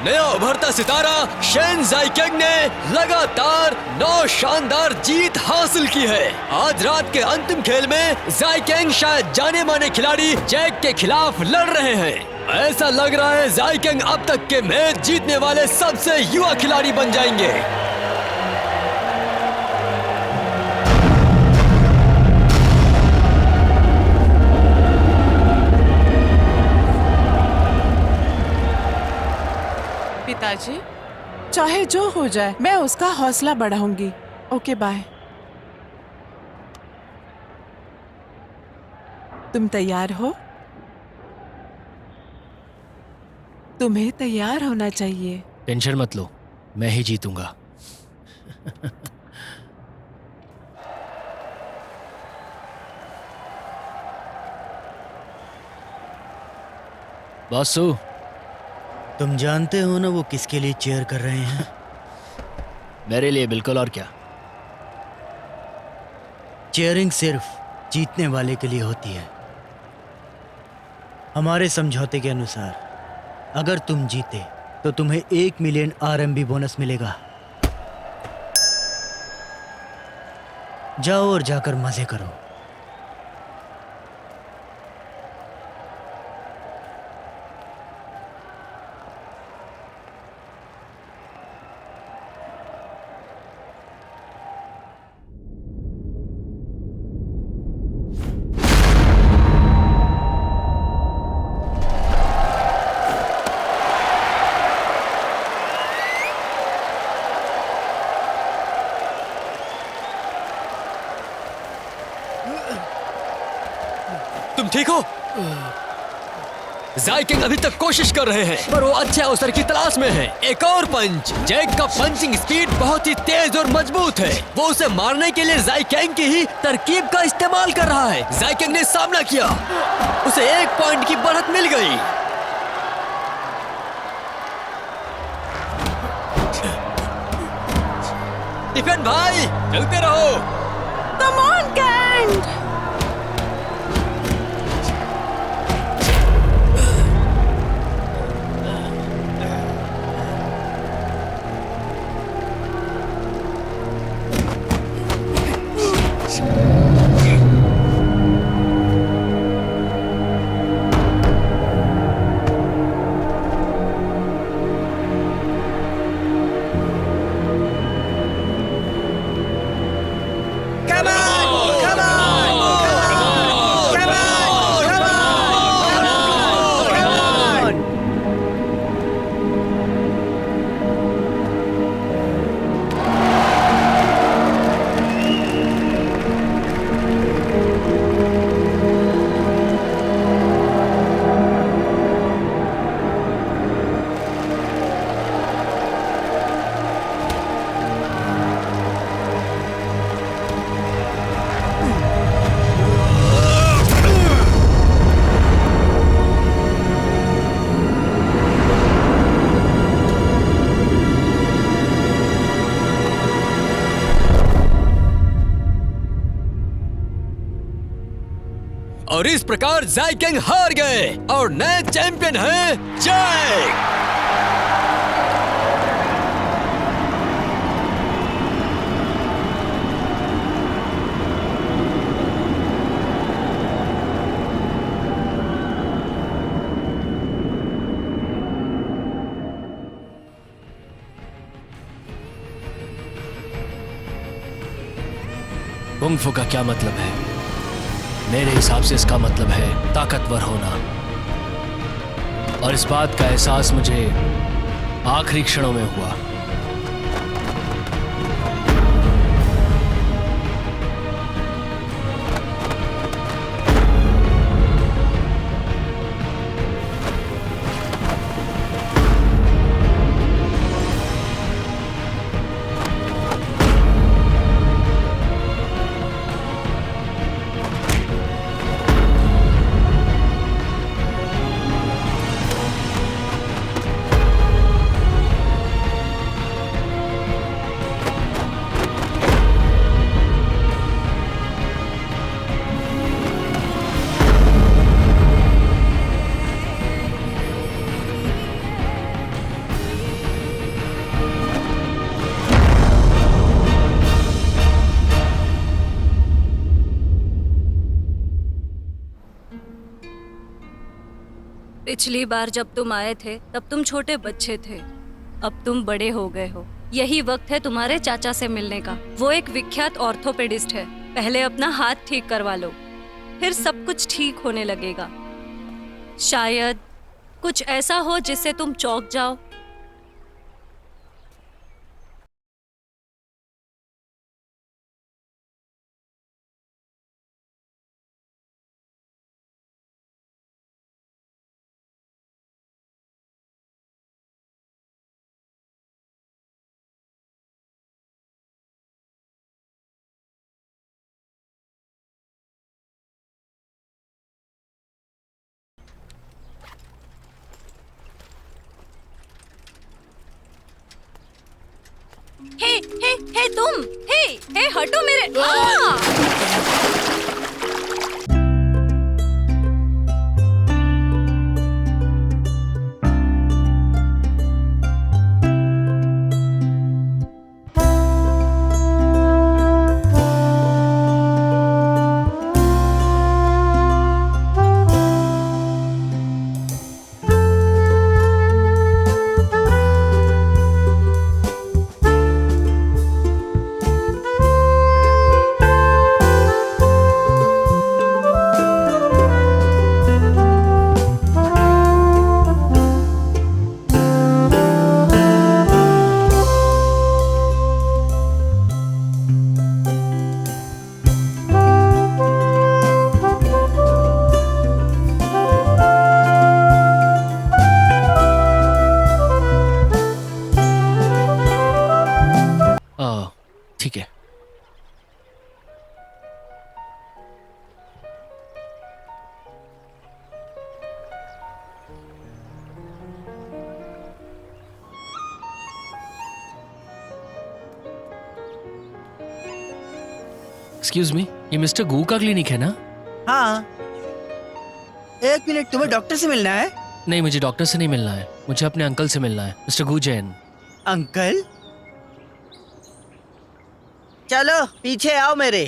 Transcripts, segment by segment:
नया उभरता सितारा शेन ज़ाइकेंग ने लगातार 9 शानदार जीत हासिल की है। आज रात के अंतिम खेल में ज़ाइकेंग शायद जाने माने खिलाड़ी जैक के खिलाफ लड़ रहे हैं। ऐसा लग रहा है ज़ाइकेंग अब तक के मैच जीतने वाले सबसे युवा खिलाड़ी बन जाएंगे। पिताजी, चाहे जो हो जाए मैं उसका हौसला बढ़ाऊंगी। Okay bye. तुम तैयार हो? तुम्हें तैयार होना चाहिए। टेंशन मत लो, मैं ही जीतूंगा। बॉसू, तुम जानते हो ना वो किसके लिए चीयर कर रहे हैं? मेरे लिए बिल्कुल, और क्या। चीयरिंग सिर्फ जीतने वाले के लिए होती है। हमारे समझौते के अनुसार अगर तुम जीते तो तुम्हें 1 मिलियन RMB बोनस मिलेगा। जाओ और जाकर मजे करो। तुम ठीक हो? ज़ाइकेंग अभी तक कोशिश कर रहे हैं, पर वो अच्छे अवसर की तलाश में हैं। एक और पंच। जैक का पंचिंग स्पीड बहुत ही तेज और मजबूत है। वो उसे मारने के लिए ज़ाइकेंग की ही तरकीब का इस्तेमाल कर रहा है। ज़ाइकेंग ने सामना किया, उसे 1 पॉइंट की बढ़त मिल गई। टिफिन भाई, चलते रहो। कम ऑन कैंड। और इस प्रकार ज़ाइकेंग हार गए और नए चैंपियन हैं जैक। कुंग फू का क्या मतलब है? मेरे हिसाब से इसका मतलब है ताकतवर होना। और इस बात का एहसास मुझे आखिरी क्षणों में हुआ। पिछली बार जब तुम आए थे तब तुम छोटे बच्चे थे, अब तुम बड़े हो गए हो। यही वक्त है तुम्हारे चाचा से मिलने का। वो एक विख्यात ऑर्थोपेडिस्ट है। पहले अपना हाथ ठीक करवा लो, फिर सब कुछ ठीक होने लगेगा। शायद कुछ ऐसा हो जिससे तुम चौंक जाओ। हे हे हे तुम, हे हे हटो मेरे। ठीक है। एक्सक्यूज मी, ये मिस्टर गू का क्लिनिक है ना? हाँ, 1 मिनट, तुम्हें डॉक्टर से मिलना है? नहीं, मुझे डॉक्टर से नहीं मिलना है, मुझे अपने अंकल से मिलना है, मिस्टर गू जैन। अंकल, चलो पीछे आओ मेरे।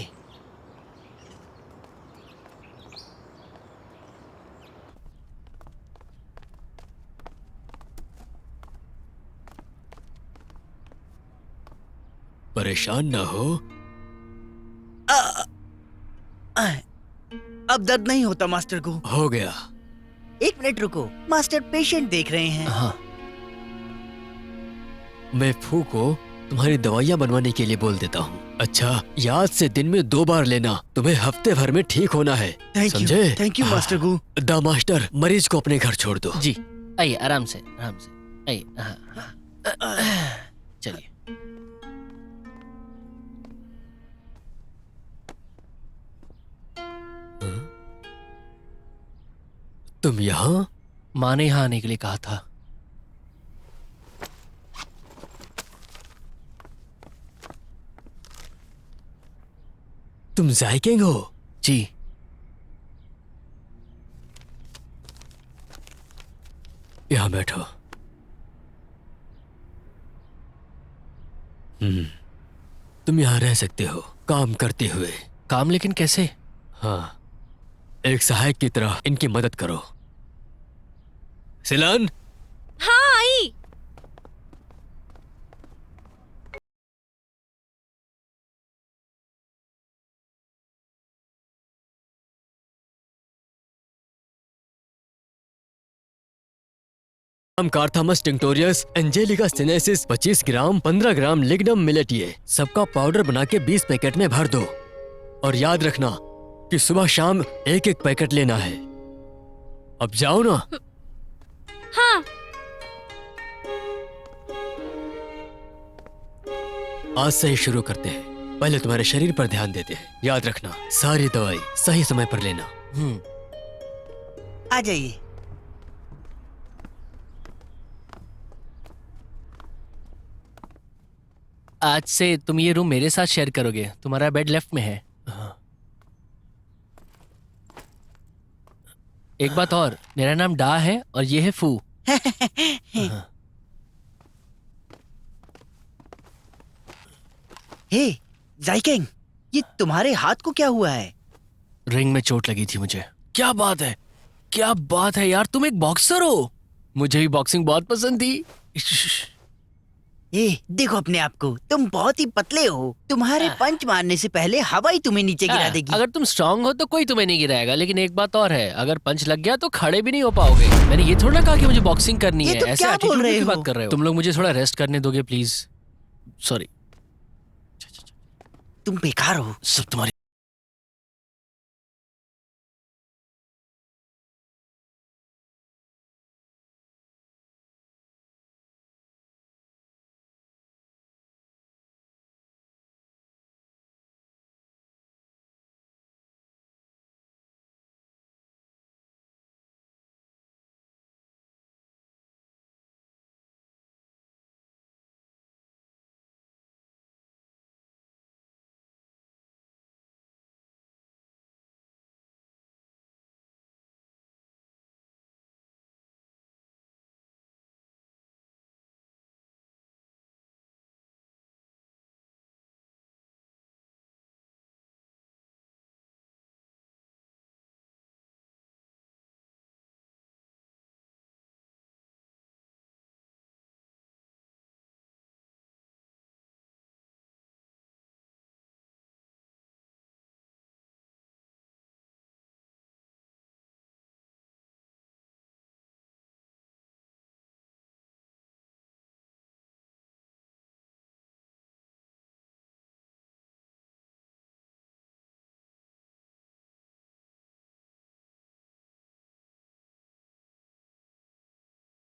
परेशान ना हो। अब दर्द नहीं होता मास्टर को। हो गया। 1 मिनट रुको, मास्टर पेशेंट देख रहे हैं। हाँ। मैं फू को तुम्हारी दवाइयाँ बनवाने के लिए बोल देता हूँ। अच्छा, याद से दिन में 2 बार लेना। तुम्हें हफ्ते भर में ठीक होना है, समझे? थैंक यू मास्टर गू। द मास्टर, मरीज को अपने घर छोड़ दो। जी, आइए आराम से, आराम से आइए। हाँ, चलिए। तुम यहाँ? माँ ने यहाँ आने के लिए कहा था। तुम जायकेंग हो? जी। यहाँ बैठो। तुम यहाँ रह सकते हो, काम करते हुए। काम? लेकिन कैसे? हाँ, एक सहायक की तरह इनकी मदद करो। सिलन? हाँ आई। कार्थामस टिंक्टोरियस, एंजेलिका सिनेसिस 25 ग्राम, 15 ग्राम लिग्नम मिलेट, ये सबका पाउडर बना के 20 पैकेट में भर दो। और याद रखना कि सुबह शाम 1-1 पैकेट लेना है। अब जाओ ना। हाँ। आज से ही शुरू करते हैं। पहले तुम्हारे शरीर पर ध्यान देते हैं। याद रखना, सारी दवाई सही समय पर लेना। आ जाइए। आज से तुम ये रूम मेरे साथ शेयर करोगे। तुम्हारा बेड लेफ्ट में है। एक बात और, मेरा नाम डा है और ये है फू। हे जाइकेंग, ये तुम्हारे हाथ को क्या हुआ है? रिंग में चोट लगी थी मुझे। क्या बात है? क्या बात है यार, तुम एक बॉक्सर हो। मुझे भी बॉक्सिंग बहुत पसंद थी। ए, देखो अपने आप को, तुम बहुत ही पतले हो। तुम्हारे पंच मारने से पहले हवा ही तुम्हें नीचे गिरा देगी। अगर तुम स्ट्रांग हो तो कोई तुम्हें नहीं गिराएगा, लेकिन एक बात और है, अगर पंच लग गया तो खड़े भी नहीं हो पाओगे। मैंने ये थोड़ा ना कहा कि मुझे बॉक्सिंग करनी ये है। तो ऐसे क्या बोल एटीट्यूड रहे की हो? बात कर रहे हो तुम लोग। मुझे थोड़ा रेस्ट करने दोगे प्लीज? सॉरी। तुम बेकार हो। सब तुम्हारी।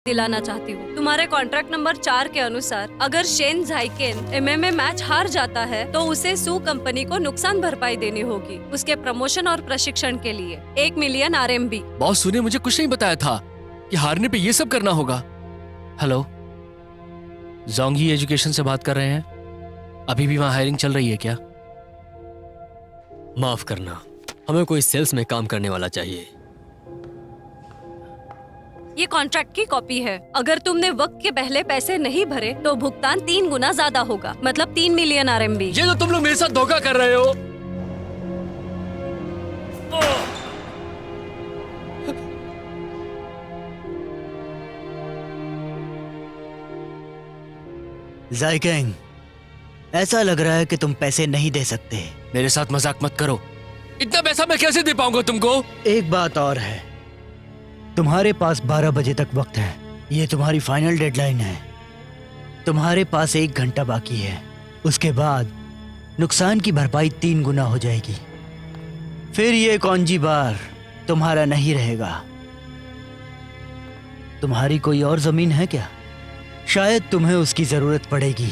दिलाना चाहती हूँ। तुम्हारे कॉन्ट्रैक्ट नंबर 4 के अनुसार अगर शेन जाइकेन एमएमए मैच हार जाता है तो उसे सू कंपनी को नुकसान भरपाई देनी होगी उसके प्रमोशन और प्रशिक्षण के लिए 1 मिलियन RMB। बॉस सुने, मुझे कुछ नहीं बताया था कि हारने पे ये सब करना होगा। हेलो, जोंगी एजुकेशन से बात कर रहे हैं? अभी भी वहाँ हायरिंग चल रही है क्या? माफ करना, हमें कोई सेल्स में काम करने वाला चाहिए। ये कॉन्ट्रैक्ट की कॉपी है। अगर तुमने वक्त के पहले पैसे नहीं भरे तो भुगतान 3 गुना ज्यादा होगा, मतलब 3 मिलियन RMB। ये तो तुम लोग मेरे साथ धोखा कर रहे हो। जाइकेंग, ऐसा लग रहा है कि तुम पैसे नहीं दे सकते। मेरे साथ मजाक मत करो। इतना पैसा मैं कैसे दे पाऊंगा तुमको? एक बात और है, तुम्हारे पास 12 बजे तक वक्त है। ये तुम्हारी फाइनल डेडलाइन है। तुम्हारे पास 1 घंटा बाकी है। उसके बाद नुकसान की भरपाई 3 गुना हो जाएगी। फिर ये कौंजी बार तुम्हारा नहीं रहेगा। तुम्हारी कोई और जमीन है क्या? शायद तुम्हें उसकी जरूरत पड़ेगी।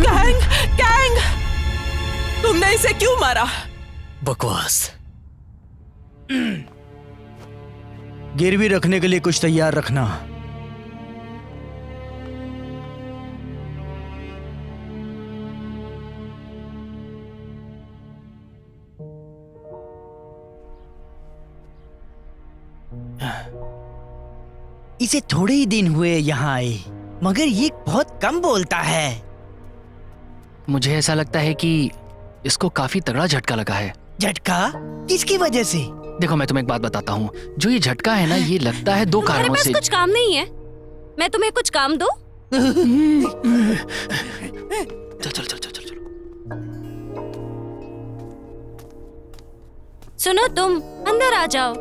गैंग, गैंग, तुमने इसे क्यों मारा? बकवास। गिरवी रखने के लिए कुछ तैयार रखना। इसे थोड़े ही दिन हुए यहाँ आए, मगर ये बहुत कम बोलता है। मुझे ऐसा लगता है कि इसको काफी तगड़ा झटका लगा है। झटका? किसकी वजह से? देखो, मैं तुम्हें एक बात बताता हूँ। जो ये झटका है ना, ये लगता है 2 तुम्हारे कारणों पास से। कुछ काम नहीं है? मैं तुम्हें कुछ काम दूं? चल चल चल चल चल। सुनो, तुम अंदर आ जाओ।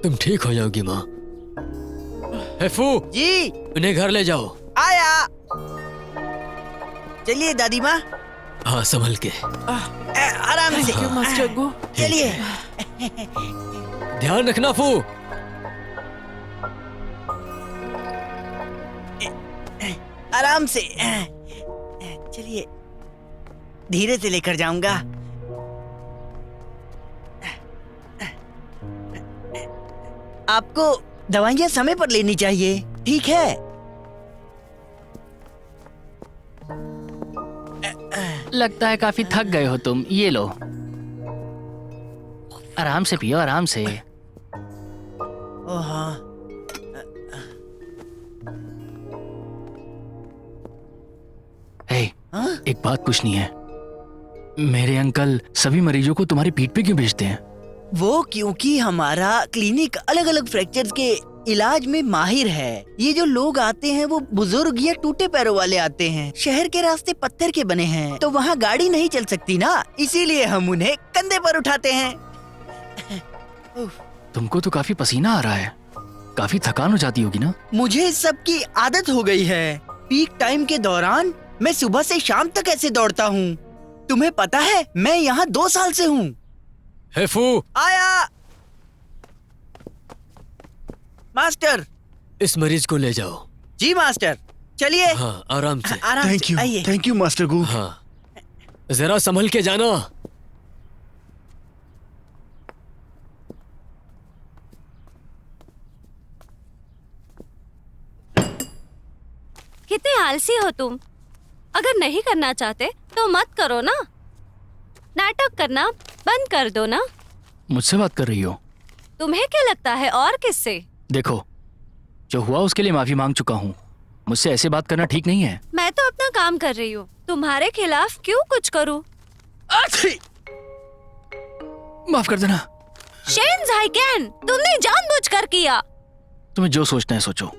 तुम ठीक हो जाओगी माँ। हेफू, जी उन्हें घर ले जाओ। आया। चलिए दादी माँ। हाँ, संभल के। आराम से। क्यों मास्टर गो? चलिए। ध्यान रखना फू। आराम से। चलिए, धीरे से लेकर जाऊंगा। आपको दवाइयाँ समय पर लेनी चाहिए, ठीक है? लगता है काफी थक गए हो तुम। ये लो, आराम से पियो, आराम से। ओ हाँ। हाँ? एक बात पूछनी है, मेरे अंकल सभी मरीजों को तुम्हारी पीठ पे क्यों भेजते हैं? वो क्योंकि हमारा क्लिनिक अलग अलग फ्रैक्चर्स के इलाज में माहिर है। ये जो लोग आते हैं वो बुजुर्ग या टूटे पैरों वाले आते हैं। शहर के रास्ते पत्थर के बने हैं, तो वहाँ गाड़ी नहीं चल सकती ना, इसीलिए हम उन्हें कंधे पर उठाते हैं। तुमको तो काफी पसीना आ रहा है, काफी थकान हो जाती होगी ना? मुझे इस सब की आदत हो गई है। पीक टाइम के दौरान मैं सुबह से शाम तक ऐसे दौड़ता हूँ। तुम्हें पता है मैं यहाँ 2 साल से हूँ। हेफू, आया मास्टर। इस मरीज को ले जाओ। जी मास्टर, चलिए। हाँ, आराम से। आराम से आइए। थैंक यू मास्टर गू। हाँ, जरा संभल के जाना। कितने आलसी हो तुम। अगर नहीं करना चाहते तो मत करो ना। नाटक करना बंद कर दो ना। मुझसे बात कर रही हो? तुम्हें क्या लगता है और किससे? देखो, जो हुआ उसके लिए माफी मांग चुका हूँ। मुझसे ऐसे बात करना ठीक नहीं है। मैं तो अपना काम कर रही हूँ, तुम्हारे खिलाफ क्यों कुछ करूँ? माफ कर देना। शेन ज़ाइकेन, तुमने जानबूझकर किया। तुम्हें जो सोचना है सोचो।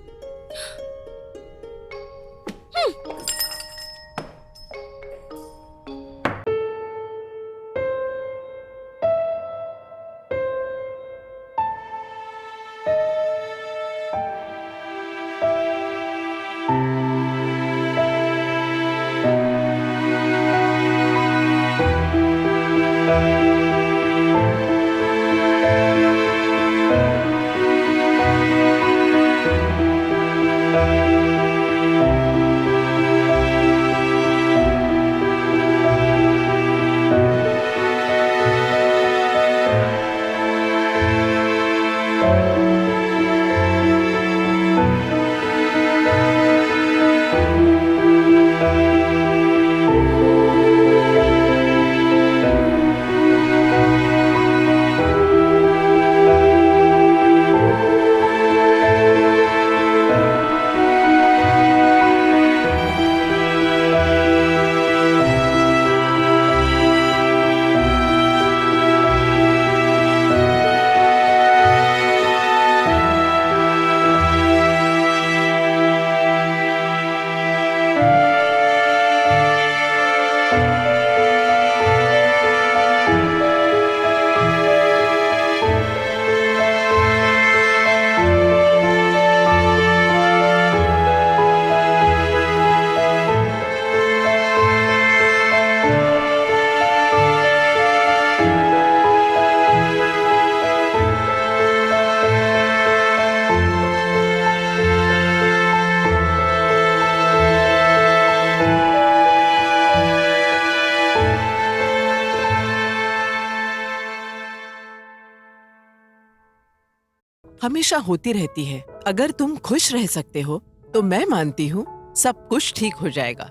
हमेशा होती रहती है। अगर तुम खुश रह सकते हो तो मैं मानती हूँ सब कुछ ठीक हो जाएगा।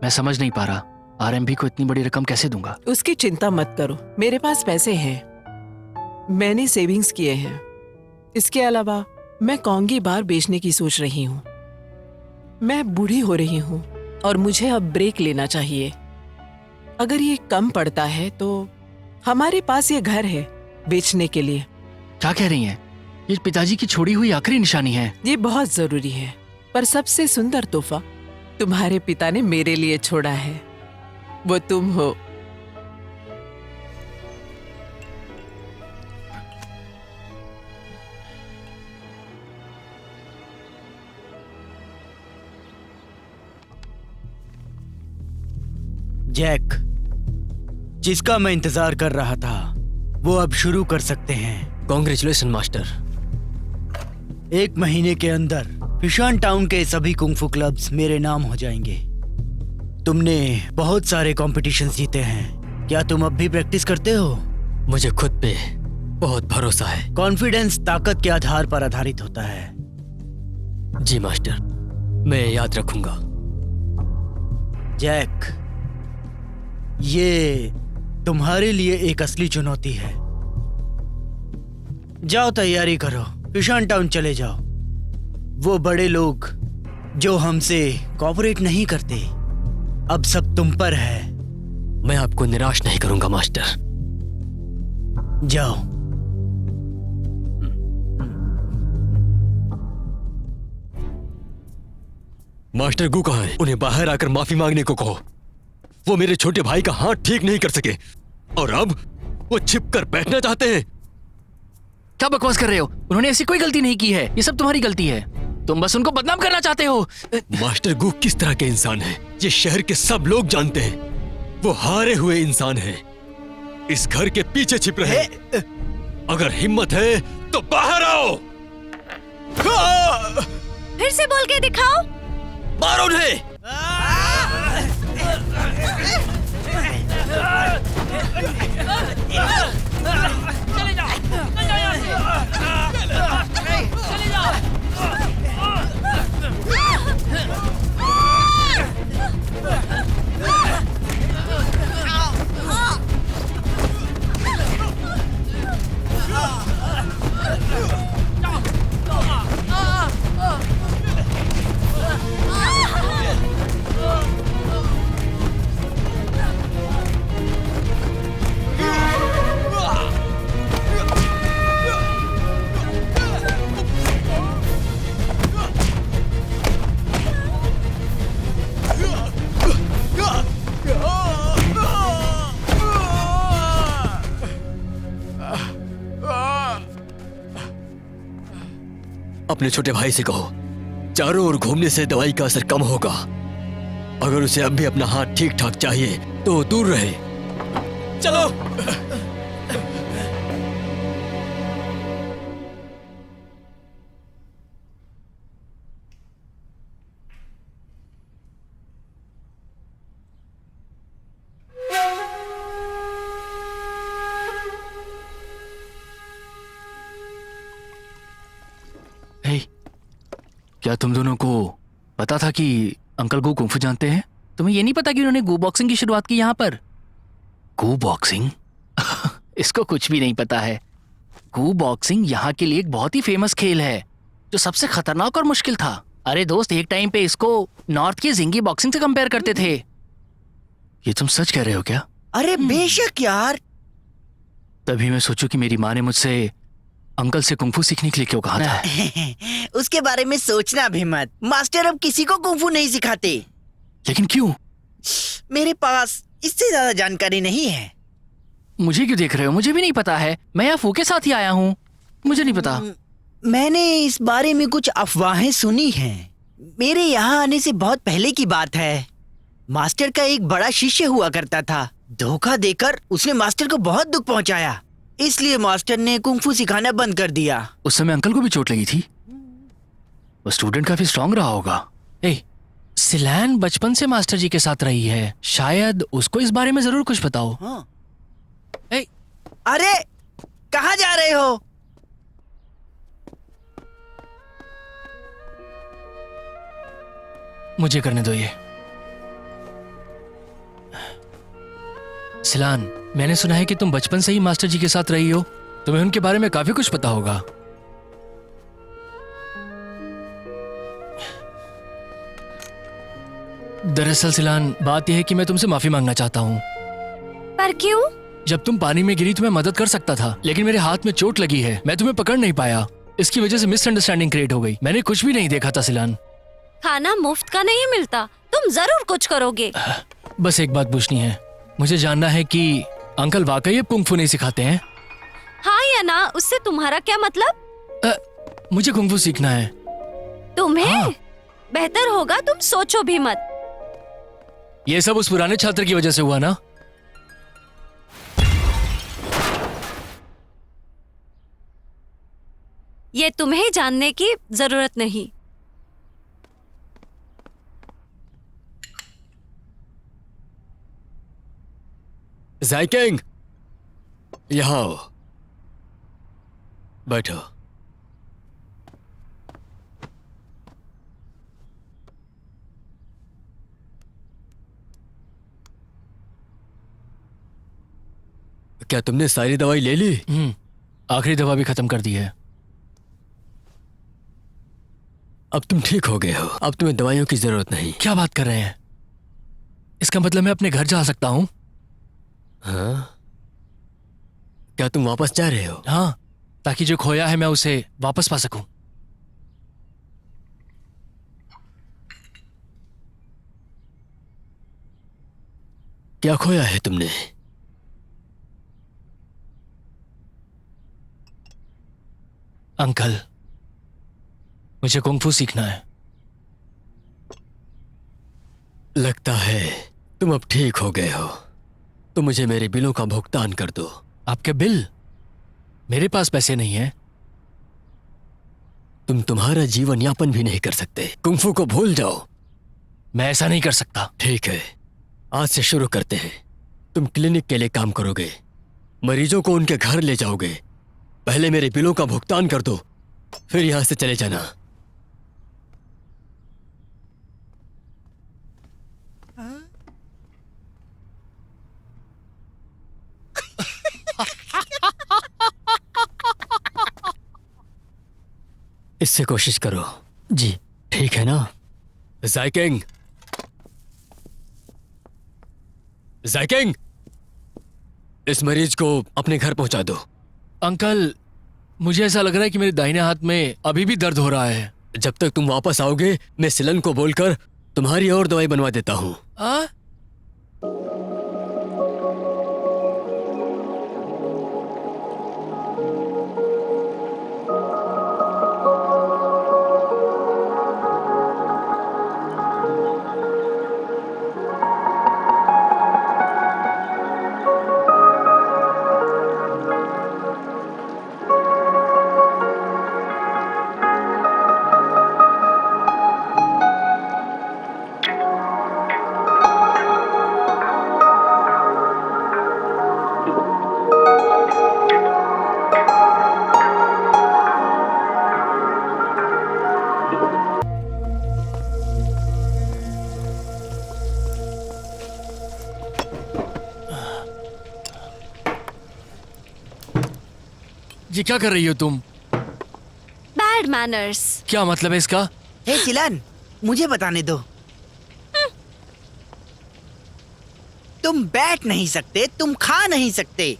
मैं समझ नहीं पा रहा, आरएमबी को इतनी बड़ी रकम कैसे दूंगा? उसकी चिंता मत करो, मेरे पास पैसे हैं। मैंने सेविंग्स किए हैं। इसके अलावा मैं कौंगी बार बेचने की सोच रही हूँ। मैं बूढ़ी हो रही हूँ और मुझे अब ब्रेक लेना चाहिए। अगर ये कम पड़ता है तो हमारे पास ये घर है बेचने के लिए। क्या कह रही हैं? ये पिताजी की छोड़ी हुई आखिरी निशानी है। ये बहुत जरूरी है, पर सबसे सुंदर तोहफा तुम्हारे पिता ने मेरे लिए छोड़ा है, वो तुम हो। जैक, जिसका मैं इंतजार कर रहा था वो अब शुरू कर सकते हैं। Congratulation master. 1 महीने के अंदर फिशान टाउन के सभी कुंग-फू क्लब्स मेरे नाम हो जाएंगे। तुमने बहुत सारे कॉम्पिटिशन्स जीते हैं, क्या तुम अब भी प्रैक्टिस करते हो? मुझे खुद पे बहुत भरोसा है। कॉन्फिडेंस ताकत के आधार पर आधारित होता है। जी मास्टर, मैं याद रखूंगा। जैक, ये तुम्हारे लिए एक असली चुनौती है। जाओ तैयारी करो, फिशान टाउन चले जाओ। वो बड़े लोग जो हमसे कोऑपरेट नहीं करते, अब सब तुम पर है। मैं आपको निराश नहीं करूंगा मास्टर। जाओ। मास्टर गु कहाँ है? उन्हें बाहर आकर माफी मांगने को कहो। वो मेरे छोटे भाई का हाथ ठीक नहीं कर सके और अब वो छिप कर बैठना चाहते हैं। क्या बकवास कर रहे हो? उन्होंने ऐसी कोई गलती नहीं की है। ये सब तुम्हारी गलती है। तुम बस उनको बदनाम करना चाहते हो। मास्टर गु किस तरह के इंसान है ये शहर के सब लोग जानते हैं। वो हारे हुए इंसान है, इस घर के पीछे छिप रहे हैं। अगर हिम्मत है तो बाहर आओ। फिर से बोल के दिखाओ। मारो उन्हें। अपने छोटे भाई से कहो, चारों ओर घूमने से दवाई का असर कम होगा। अगर उसे अब भी अपना हाथ ठीक ठाक चाहिए तो दूर रहे। चलो। हे, क्या तुम दोनों को पता था कि अंकल गो कुंफू जानते हैं? तुम्हें ये नहीं पता कि उन्होंने गो बॉक्सिंग की शुरुआत की यहाँ पर? गो बॉक्सिंग? इसको कुछ भी नहीं पता है। गो बॉक्सिंग यहाँ के लिए एक बहुत ही फेमस खेल है जो सबसे खतरनाक और मुश्किल था। अरे दोस्त, एक टाइम पे इसको नॉर्थ की जिंगी बॉक्सिंग से कंपेयर करते थे। ये तुम सच कह रहे हो क्या? अरे बेशक यार। तभी मैं सोचूं कि मेरी माँ ने मुझसे अंकल से कुंफू सीखने के लिए क्यों कहा था। उसके बारे में सोचना भी मत। मास्टर अब किसी को कुंफू नहीं सिखाते। लेकिन क्यों? मेरे पास इससे ज्यादा जानकारी नहीं है। मुझे क्यों देख रहे हो? मुझे भी नहीं पता है। मैं यहाँ फू के साथ ही आया हूँ। मुझे नहीं पता। मैंने इस बारे में कुछ अफवाहें सुनी हैं। मेरे यहाँ आने से बहुत पहले की बात है। मास्टर का एक बड़ा शिष्य हुआ करता था। धोखा देकर उसने मास्टर को बहुत दुख पहुंचाया, इसलिए मास्टर ने कुंफू सिखाना बंद कर दिया। उस समय अंकल को भी चोट लगी थी। वो स्टूडेंट काफी स्ट्रांग रहा होगा। ए, सिलैन बचपन से मास्टर जी के साथ रही है, शायद उसको इस बारे में जरूर कुछ पता हो। हाँ। ए, अरे कहाँ जा रहे हो? मुझे करने दो ये। सिलान, मैंने सुना है कि तुम बचपन से ही मास्टर जी के साथ रही हो। तुम्हें उनके बारे में काफी कुछ पता होगा। दरअसल सिलान, बात यह है कि मैं तुमसे माफी मांगना चाहता हूँ। पर क्यों? जब तुम पानी में गिरी तो मैं मदद कर सकता था, लेकिन मेरे हाथ में चोट लगी है। मैं तुम्हें पकड़ नहीं पाया। इसकी वजह से मिसअंडरस्टैंडिंग क्रिएट हो गई। मैंने कुछ भी नहीं देखा था सिलान। खाना मुफ्त का नहीं मिलता, तुम जरूर कुछ करोगे। बस एक बात पूछनी है। मुझे जानना है कि अंकल वाकई अब कुंग फू नहीं सिखाते हैं? हाँ या ना, उससे तुम्हारा क्या मतलब? मुझे कुंग फू सीखना है। तुम्हें? हाँ। बेहतर होगा तुम सोचो भी मत। ये सब उस पुराने छात्र की वजह से हुआ ना? ये तुम्हें जानने की जरूरत नहीं। ज़ाइकेंग, यहाँ आओ, बैठो। क्या तुमने सारी दवाई ले ली? आखिरी दवा भी खत्म कर दी है। अब तुम ठीक हो गए हो, अब तुम्हें दवाइयों की जरूरत नहीं। क्या बात कर रहे हैं? इसका मतलब मैं अपने घर जा सकता हूँ? हाँ? क्या तुम वापस जा रहे हो? हाँ, ताकि जो खोया है मैं उसे वापस पा सकूं। क्या खोया है तुमने? अंकल, मुझे कुंग-फू सीखना है। लगता है तुम अब ठीक हो गए हो, तो मुझे मेरे बिलों का भुगतान कर दो। आपके बिल? मेरे पास पैसे नहीं है। तुम तुम्हारा जीवन यापन भी नहीं कर सकते। कुंफू को भूल जाओ। मैं ऐसा नहीं कर सकता। ठीक है, आज से शुरू करते हैं। तुम क्लिनिक के लिए काम करोगे, मरीजों को उनके घर ले जाओगे। पहले मेरे बिलों का भुगतान कर दो, फिर यहां से चले जाना। इससे कोशिश करो। जी। ठीक है ना? जाइकिंग, जाइकिंग, इस मरीज को अपने घर पहुंचा दो। अंकल, मुझे ऐसा लग रहा है कि मेरे दाहिने हाथ में अभी भी दर्द हो रहा है। जब तक तुम वापस आओगे, मैं सिलन को बोलकर तुम्हारी और दवाई बनवा देता हूं। आ? जी, क्या कर रही हो तुम? Bad manners. क्या मतलब है इसका? हे चिलान, मुझे बताने दो। तुम बैठ नहीं सकते, तुम खा नहीं सकते।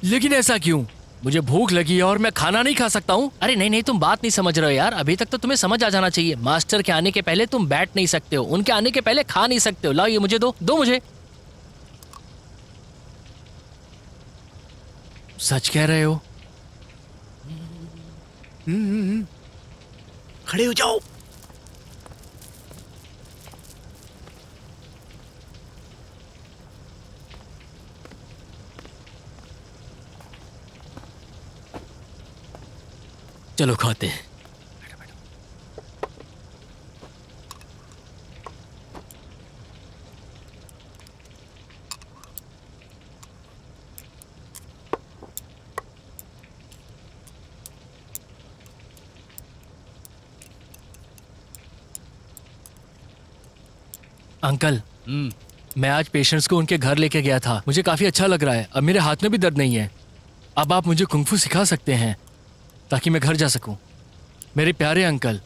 लेकिन ऐसा क्यों? मुझे भूख लगी है और मैं खाना नहीं खा सकता हूँ? अरे नहीं नहीं, तुम बात नहीं समझ रहे हो यार। अभी तक तो तुम्हें समझ आ जाना चाहिए। मास्टर के आने के पहले तुम बैठ नहीं सकते हो, उनके आने के पहले खा नहीं सकते हो। लाओ ये मुझे दो मुझे। सच कह रहे हो? खड़े हो जाओ। चलो खाते हैं। अंकल, मैं आज पेशेंट्स को उनके घर लेके गया था। मुझे काफी अच्छा लग रहा है। अब मेरे हाथ में भी दर्द नहीं है। अब आप मुझे कुंग फू सिखा सकते हैं ताकि मैं घर जा सकूं। मेरे प्यारे अंकल,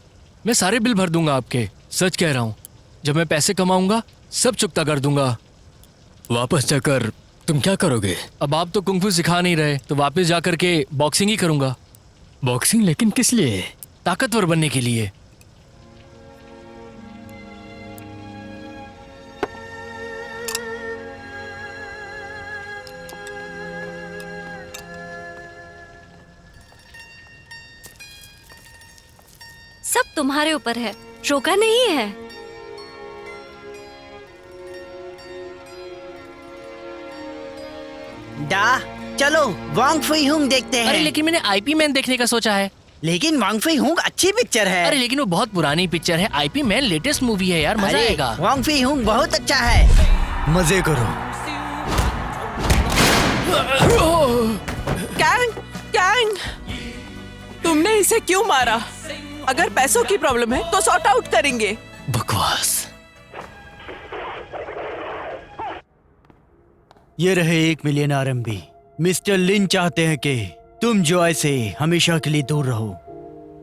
मैं सारे बिल भर दूंगा आपके। सच कह रहा हूं, जब मैं पैसे कमाऊंगा सब चुकता कर दूंगा। वापस जाकर तुम क्या करोगे? अब आप तो कुंग फू सिखा नहीं रहे, तो वापस जाकर के बॉक्सिंग ही करूंगा। बॉक्सिंग? लेकिन किस लिए? ताकतवर बनने के लिए। सब तुम्हारे ऊपर है, रोका नहीं है। चलो वांग फुई हुंग देखते हैं। अरे लेकिन मैंने आईपी मैन देखने का सोचा है। लेकिन वांग फुई हुंग अच्छी पिक्चर है। अरे लेकिन वो बहुत पुरानी पिक्चर है। आईपी मैन लेटेस्ट मूवी है यार, मजा आएगा। वांग फुई हुंग बहुत अच्छा है। मजे करो। कैंग, कैंग, तुमने इसे क्यों मारा? अगर पैसों की प्रॉब्लम है तो सॉर्ट आउट करेंगे। बकवास। ये रहे 1 मिलियन RMB। मिस्टर लिन चाहते हैं कि तुम जॉय से हमेशा के लिए दूर रहो।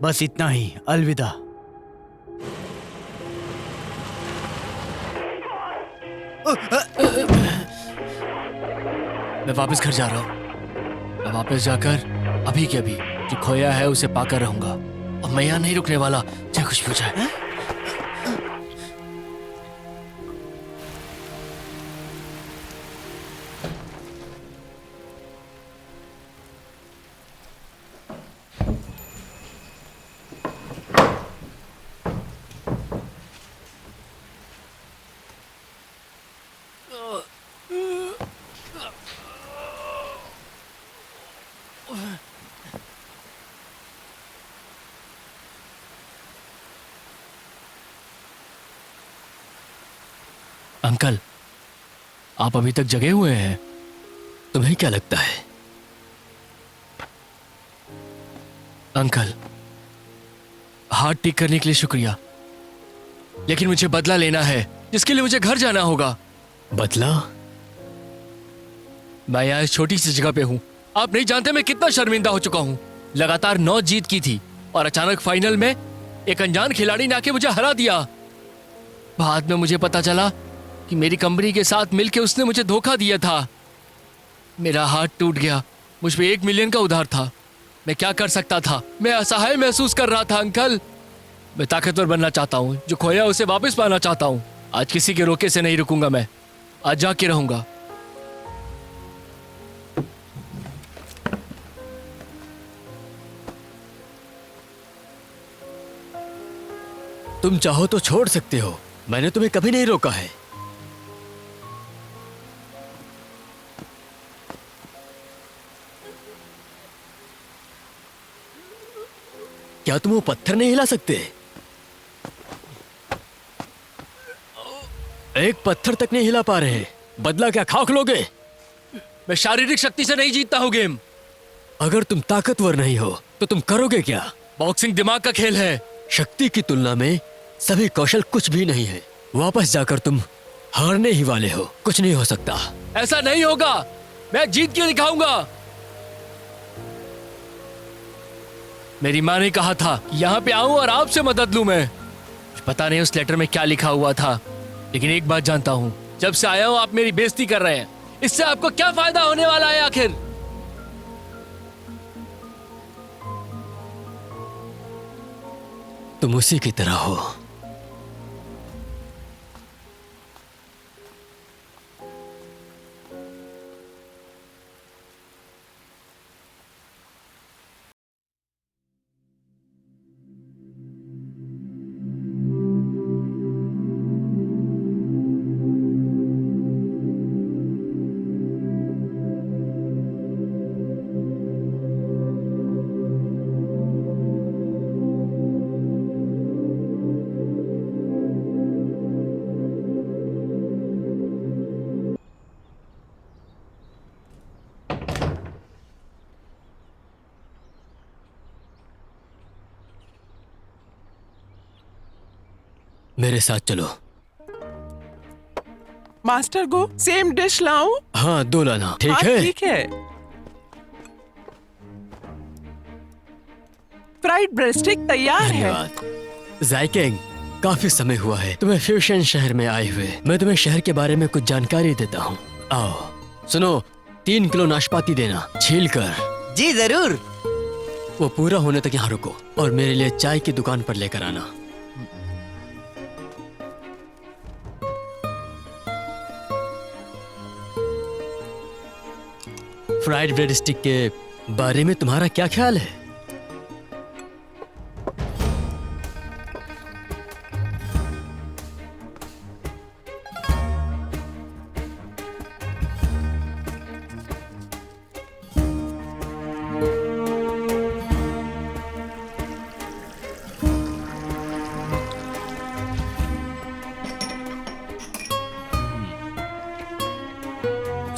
बस इतना ही, अलविदा। मैं वापस घर जा रहा हूँ। मैं वापस जाकर अभी के अभी जो खोया है उसे पाकर रहूंगा और मैं यहाँ नहीं रुकने वाला, चाहे कुछ भी हो जाए। अंकल, आप अभी तक जगे हुए हैं? तुम्हें क्या लगता है? अंकल, हाथ ठीक करने के लिए शुक्रिया, लेकिन मुझे बदला लेना है जिसके लिए मुझे घर जाना होगा। बदला? मैं यहाँ इस छोटी सी जगह पे हूँ। आप नहीं जानते मैं कितना शर्मिंदा हो चुका हूँ। लगातार 9 जीत की थी और अचानक फाइनल में एक अनजान खिलाड़ी ने आके मुझे हरा दिया। बाद में मुझे पता चला कि मेरी कंपनी के साथ मिलके उसने मुझे धोखा दिया था। मेरा हाथ टूट गया। मुझ पे 1 मिलियन का उधार था। मैं क्या कर सकता था? मैं असहाय महसूस कर रहा था अंकल। मैं ताकतवर बनना चाहता हूँ, जो खोया उसे वापस पाना चाहता हूँ। आज किसी के रोके से नहीं रुकूंगा। मैं आज जाके रहूंगा। तुम चाहो तो छोड़ सकते हो, मैंने तुम्हें कभी नहीं रोका है। क्या तुम वो पत्थर नहीं हिला सकते? एक पत्थर तक नहीं हिला पा रहे, बदला क्या खाक लोगे? मैं शारीरिक शक्ति से नहीं जीतता हूँ गेम। अगर तुम ताकतवर नहीं हो तो तुम करोगे क्या? बॉक्सिंग दिमाग का खेल है। शक्ति की तुलना में सभी कौशल कुछ भी नहीं है। वापस जाकर तुम हारने ही वाले हो। कुछ नहीं हो सकता। ऐसा नहीं होगा। मैं जीत के दिखाऊंगा। मेरी माँ ने कहा था कि यहाँ पे आऊं और आपसे मदद लूं। मैं पता नहीं उस लेटर में क्या लिखा हुआ था, लेकिन एक बात जानता हूँ, जब से आया हूँ आप मेरी बेइज्जती कर रहे हैं। इससे आपको क्या फायदा होने वाला है आखिर? तुम उसी की तरह हो। मेरे साथ चलो। मास्टर गो, सेम डिश लाऊं? हाँ, 2 लाना। ठीक हाँ, है? ठीक है। फ्राइड ब्रेस्टिक तैयार है। धन्यवाद। जायकेंग, काफी समय हुआ है तुम्हें फ्यूशन शहर में आए हुए। मैं तुम्हें शहर के बारे में कुछ जानकारी देता हूँ। आओ सुनो, 3 किलो नाशपाती देना, छील कर। जी जरूर। वो पूरा होने तक यहाँ रुको और मेरे लिए चाय की दुकान पर लेकर आना। फ्राइड ब्रेड स्टिक के बारे में तुम्हारा क्या ख्याल है?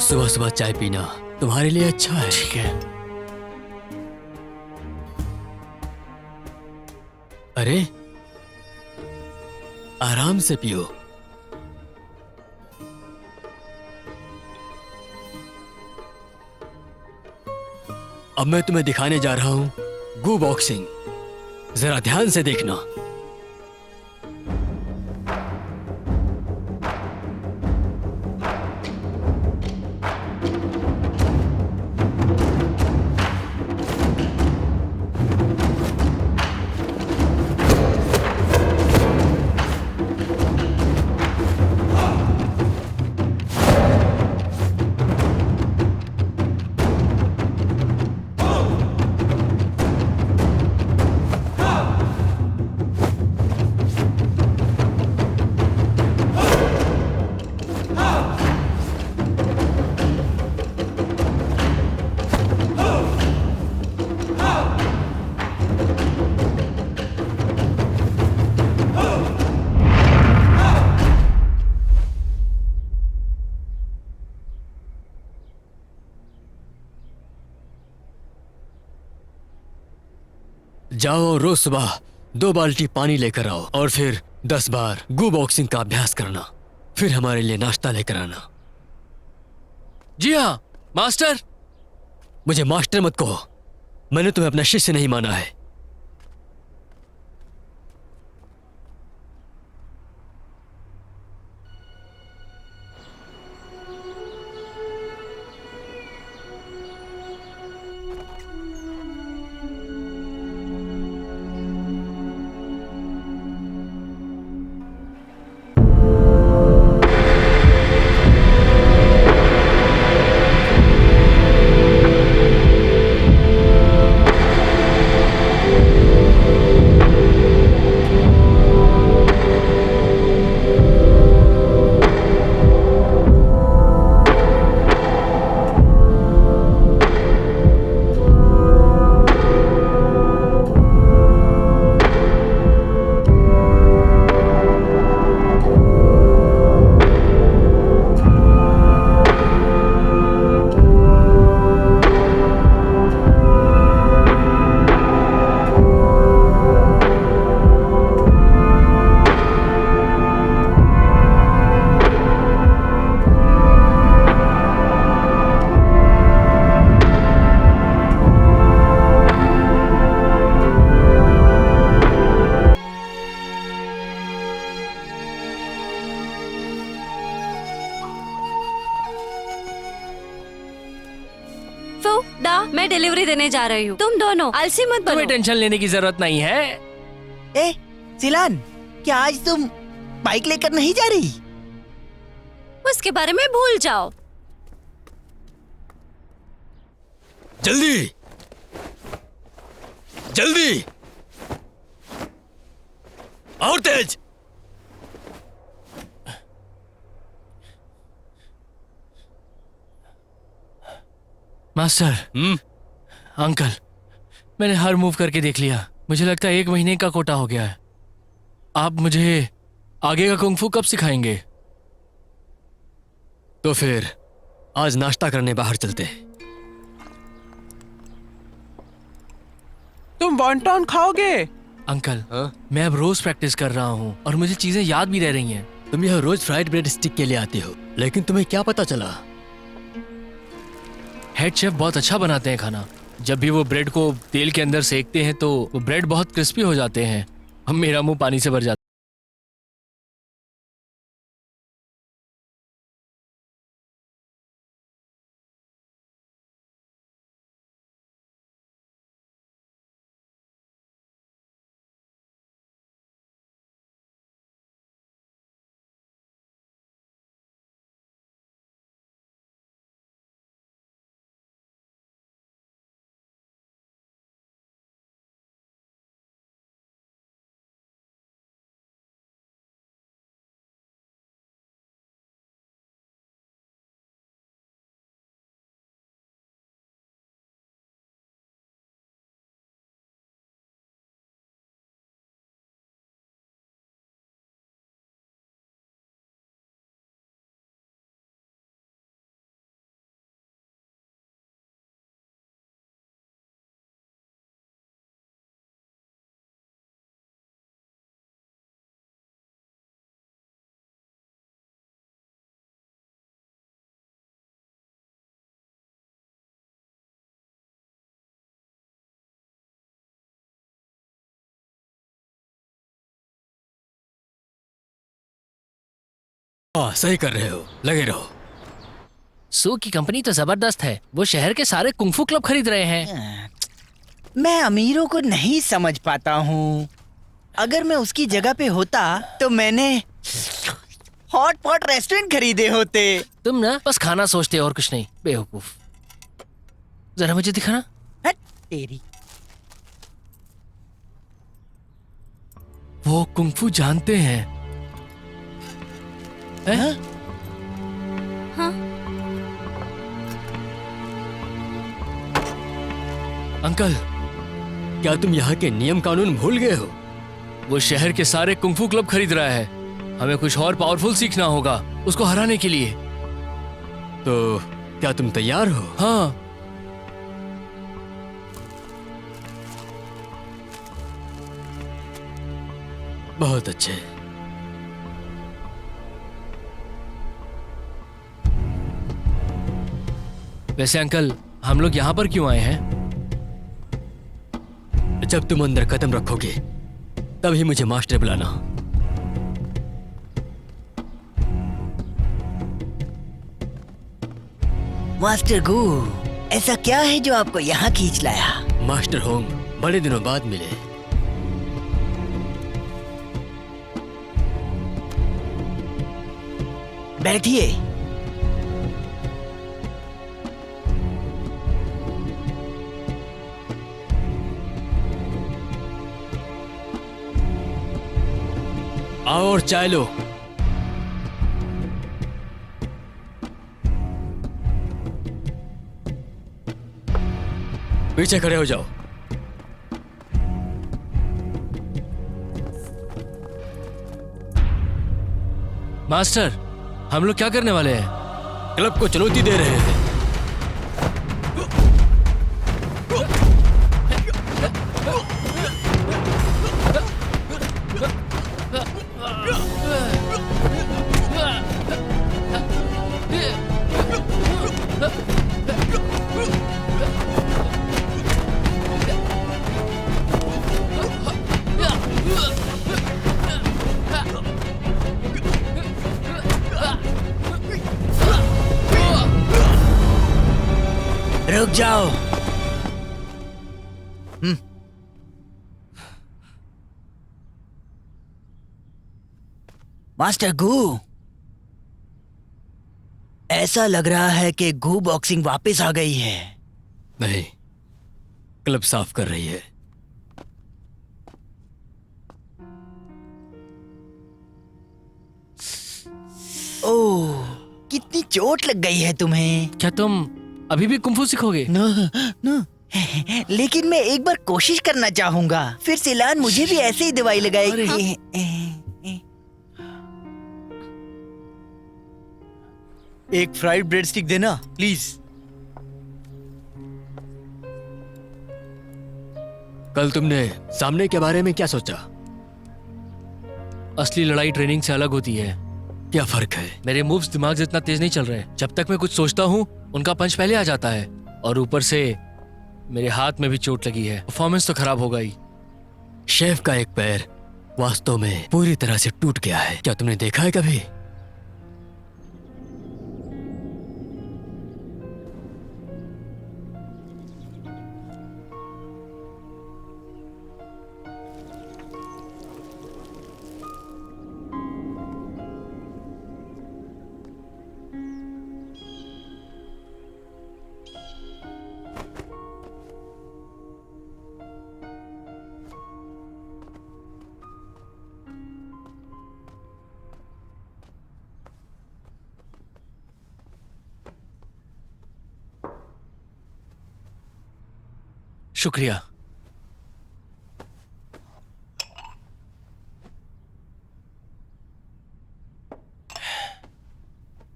सुबह सुबह चाय पीना तुम्हारे लिए अच्छा है। ठीक है। अरे आराम से पियो। अब मैं तुम्हें दिखाने जा रहा हूं गू बॉक्सिंग। जरा ध्यान से देखना। जाओ और रोज सुबह 2 बाल्टी पानी लेकर आओ और फिर 10 बार गो बॉक्सिंग का अभ्यास करना। फिर हमारे लिए नाश्ता लेकर आना। जी हाँ मास्टर। मुझे मास्टर मत कहो, मैंने तुम्हें अपना शिष्य नहीं माना है। मैं डिलीवरी देने जा रही हूँ। तुम दोनों आलसी मत बनो। तुम्हें टेंशन लेने की जरूरत नहीं है। ए सिलान, क्या आज तुम बाइक लेकर नहीं जा रही? उसके बारे में भूल जाओ। जल्दी जल्दी और तेज। मास्टर। अंकल, मैंने हर मूव करके देख लिया। मुझे लगता है 1 महीने का कोटा हो गया है। आप मुझे आगे का कुंग फू कब सिखाएंगे? तो फिर आज नाश्ता करने बाहर चलते हैं। तुम वॉन्टॉन खाओगे? अंकल, हाँ? मैं अब रोज प्रैक्टिस कर रहा हूँ और मुझे चीजें याद भी रह रही हैं। तुम यह रोज फ्राइड ब्रेड स्टिक के लिए आती हो, लेकिन तुम्हें क्या पता चला? हेड शेफ बहुत अच्छा बनाते हैं खाना। जब भी वो ब्रेड को तेल के अंदर सेकते हैं तो वो ब्रेड बहुत क्रिस्पी हो जाते हैं। अब मेरा मुंह पानी से भर जाता हाँ, सही कर रहे हो, लगे रहो। सू की कंपनी तो जबरदस्त है। वो शहर के सारे कुंफू क्लब खरीद रहे हैं। मैं अमीरों को नहीं समझ पाता हूँ। अगर मैं उसकी जगह पे होता तो मैंने हॉट पॉट रेस्टोरेंट खरीदे होते। तुम ना बस खाना सोचते हो और कुछ नहीं, बेवकूफ। जरा मुझे दिखाना। हट तेरी। वो कुंफू जानते हैं। हैं? हाँ? अंकल, क्या तुम यहाँ के नियम कानून भूल गए हो? वो शहर के सारे कुंफू क्लब खरीद रहा है। हमें कुछ और पावरफुल सीखना होगा उसको हराने के लिए। तो क्या तुम तैयार हो? हाँ। बहुत अच्छे। वैसे अंकल, हम लोग यहाँ पर क्यों आए हैं? जब तुम अंदर कदम रखोगे तभी मुझे मास्टर बुलाना। मास्टर गू, ऐसा क्या है जो आपको यहाँ खींच लाया? मास्टर होंग बड़े दिनों बाद मिले। बैठिए। आओ और चाय लो। पीछे खड़े हो जाओ। मास्टर, हम लोग क्या करने वाले हैं? क्लब को चुनौती दे रहे हैं। रुक जाओ। मास्टर गू, ऐसा लग रहा है कि गू बॉक्सिंग वापस आ गई है। नहीं, क्लब साफ कर रही है। ओह, कितनी चोट लग गई है तुम्हें। क्या तुम अभी भी कुंफू सीखोगे? न, लेकिन मैं एक बार कोशिश करना चाहूंगा। फिर सिलान मुझे भी ऐसे ही दवाई लगाएगी। एक फ्राइड ब्रेड स्टिक देना प्लीज। कल तुमने सामने के बारे में क्या सोचा? असली लड़ाई ट्रेनिंग से अलग होती है। क्या फर्क है? मेरे मूव्स दिमाग जितना तेज नहीं चल रहे। जब तक मैं कुछ सोचता हूँ उनका पंच पहले आ जाता है, और ऊपर से मेरे हाथ में भी चोट लगी है। परफॉर्मेंस तो खराब हो गई। शेफ का एक पैर वास्तव में पूरी तरह से टूट गया है। क्या तुमने देखा है कभी? शुक्रिया।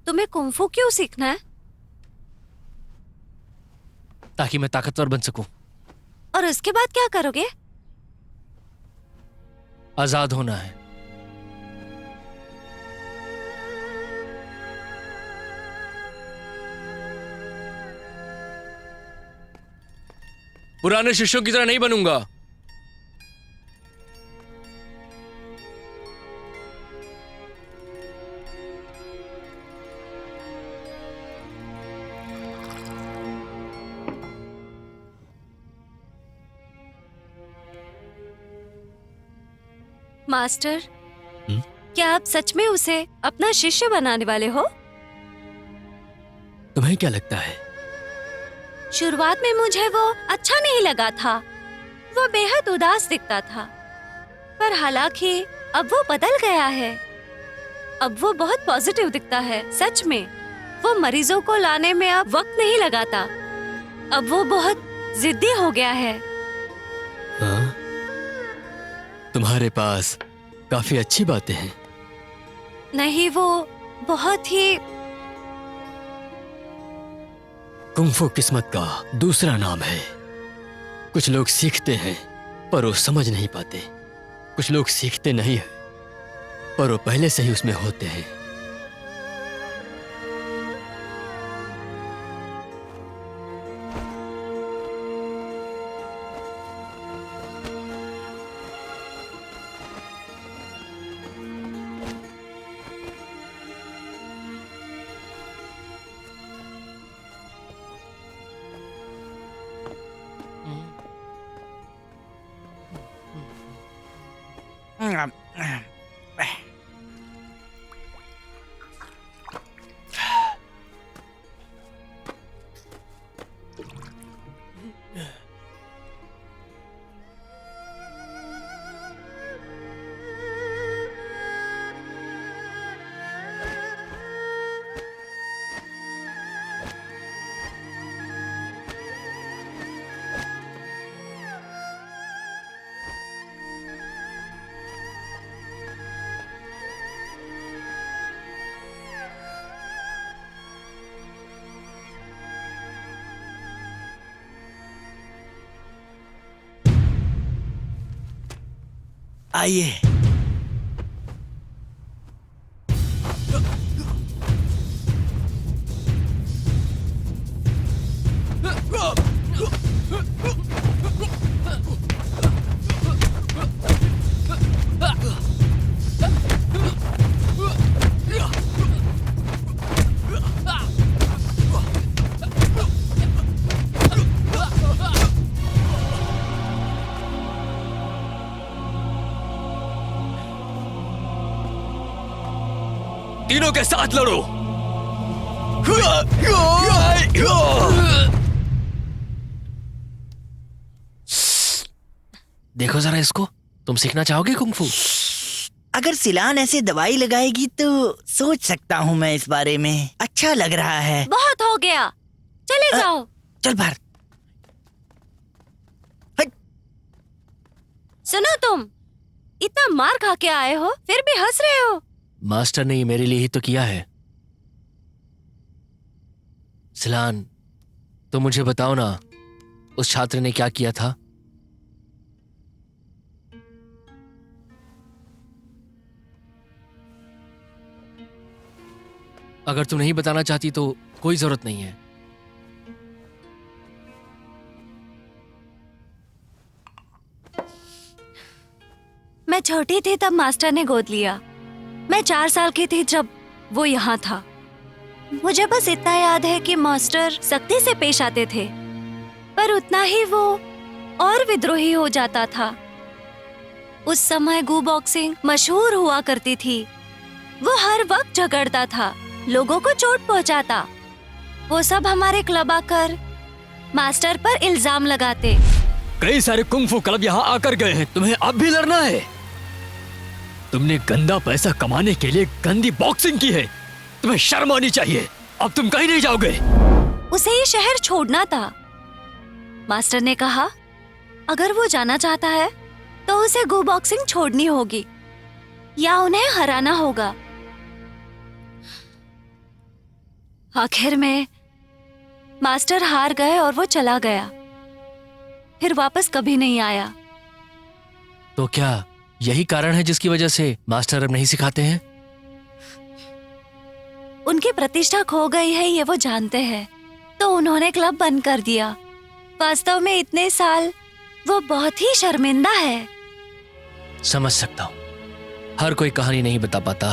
तुम्हें कुंफू क्यों सीखना है? ताकि मैं ताकतवर बन सकूं। और उसके बाद क्या करोगे? आजाद होना है। पुराने शिष्यों की तरह नहीं बनूंगा। मास्टर, क्या आप सच में उसे अपना शिष्य बनाने वाले हो? तुम्हें क्या लगता है? शुरुआत में मुझे वो अच्छा नहीं लगा था। वो बेहद उदास दिखता था, पर हालांकि अब वो बदल गया है। अब वो बहुत पॉजिटिव दिखता है। सच में वो मरीजों को लाने में अब वक्त नहीं लगाता। अब वो बहुत जिद्दी हो गया है। हाँ? तुम्हारे पास काफी अच्छी बातें हैं। नहीं, वो बहुत ही कुंफू किस्मत का दूसरा नाम है। कुछ लोग सीखते हैं पर वो समझ नहीं पाते। कुछ लोग सीखते नहीं हैं, पर वो पहले से ही उसमें होते हैं। आइए। तीनों के साथ लड़ो। देखो जरा इसको, तुम सीखना चाहोगे कुंफू? अगर सिलान ऐसे दवाई लगाएगी तो सोच सकता हूँ मैं इस बारे में। अच्छा लग रहा है। बहुत हो गया, चले जाओ। चल बाहर। सुनो, तुम इतना मार खा के आए हो फिर भी हंस रहे हो। मास्टर ने ये मेरे लिए ही तो किया है। सिलान, तो मुझे बताओ ना, उस छात्र ने क्या किया था? अगर तुम नहीं बताना चाहती तो कोई जरूरत नहीं है। मैं छोटी थी तब मास्टर ने गोद लिया। मैं 4 साल की थी जब वो यहाँ था। मुझे बस इतना याद है कि मास्टर सख्ती से पेश आते थे, पर उतना ही वो और विद्रोही हो जाता था। उस समय गू बॉक्सिंग मशहूर हुआ करती थी। वो हर वक्त झगड़ता था, लोगों को चोट पहुंचाता। वो सब हमारे क्लब आकर मास्टर पर इल्जाम लगाते। कई सारे कुंफू क्लब यहाँ आकर गए हैं, तुम्हें अब भी लड़ना है? तुमने गंदा पैसा कमाने के लिए गंदी बॉक्सिंग की है, तुम्हें शर्म आनी चाहिए। अब तुम कहीं नहीं जाओगे। उसे ये शहर छोड़ना था। मास्टर ने कहा अगर वो जाना चाहता है तो उसे गो बॉक्सिंग छोड़नी होगी या उन्हें हराना होगा। आखिर में मास्टर हार गए और वो चला गया, फिर वापस कभी नहीं आया। तो क्या यही कारण है जिसकी वजह से मास्टर अब नहीं सिखाते हैं? उनकी प्रतिष्ठा खो गई है ये वो जानते हैं, तो उन्होंने क्लब बंद कर दिया। वास्तव में इतने साल वो बहुत ही शर्मिंदा है। समझ सकता हूँ, हर कोई कहानी नहीं बता पाता।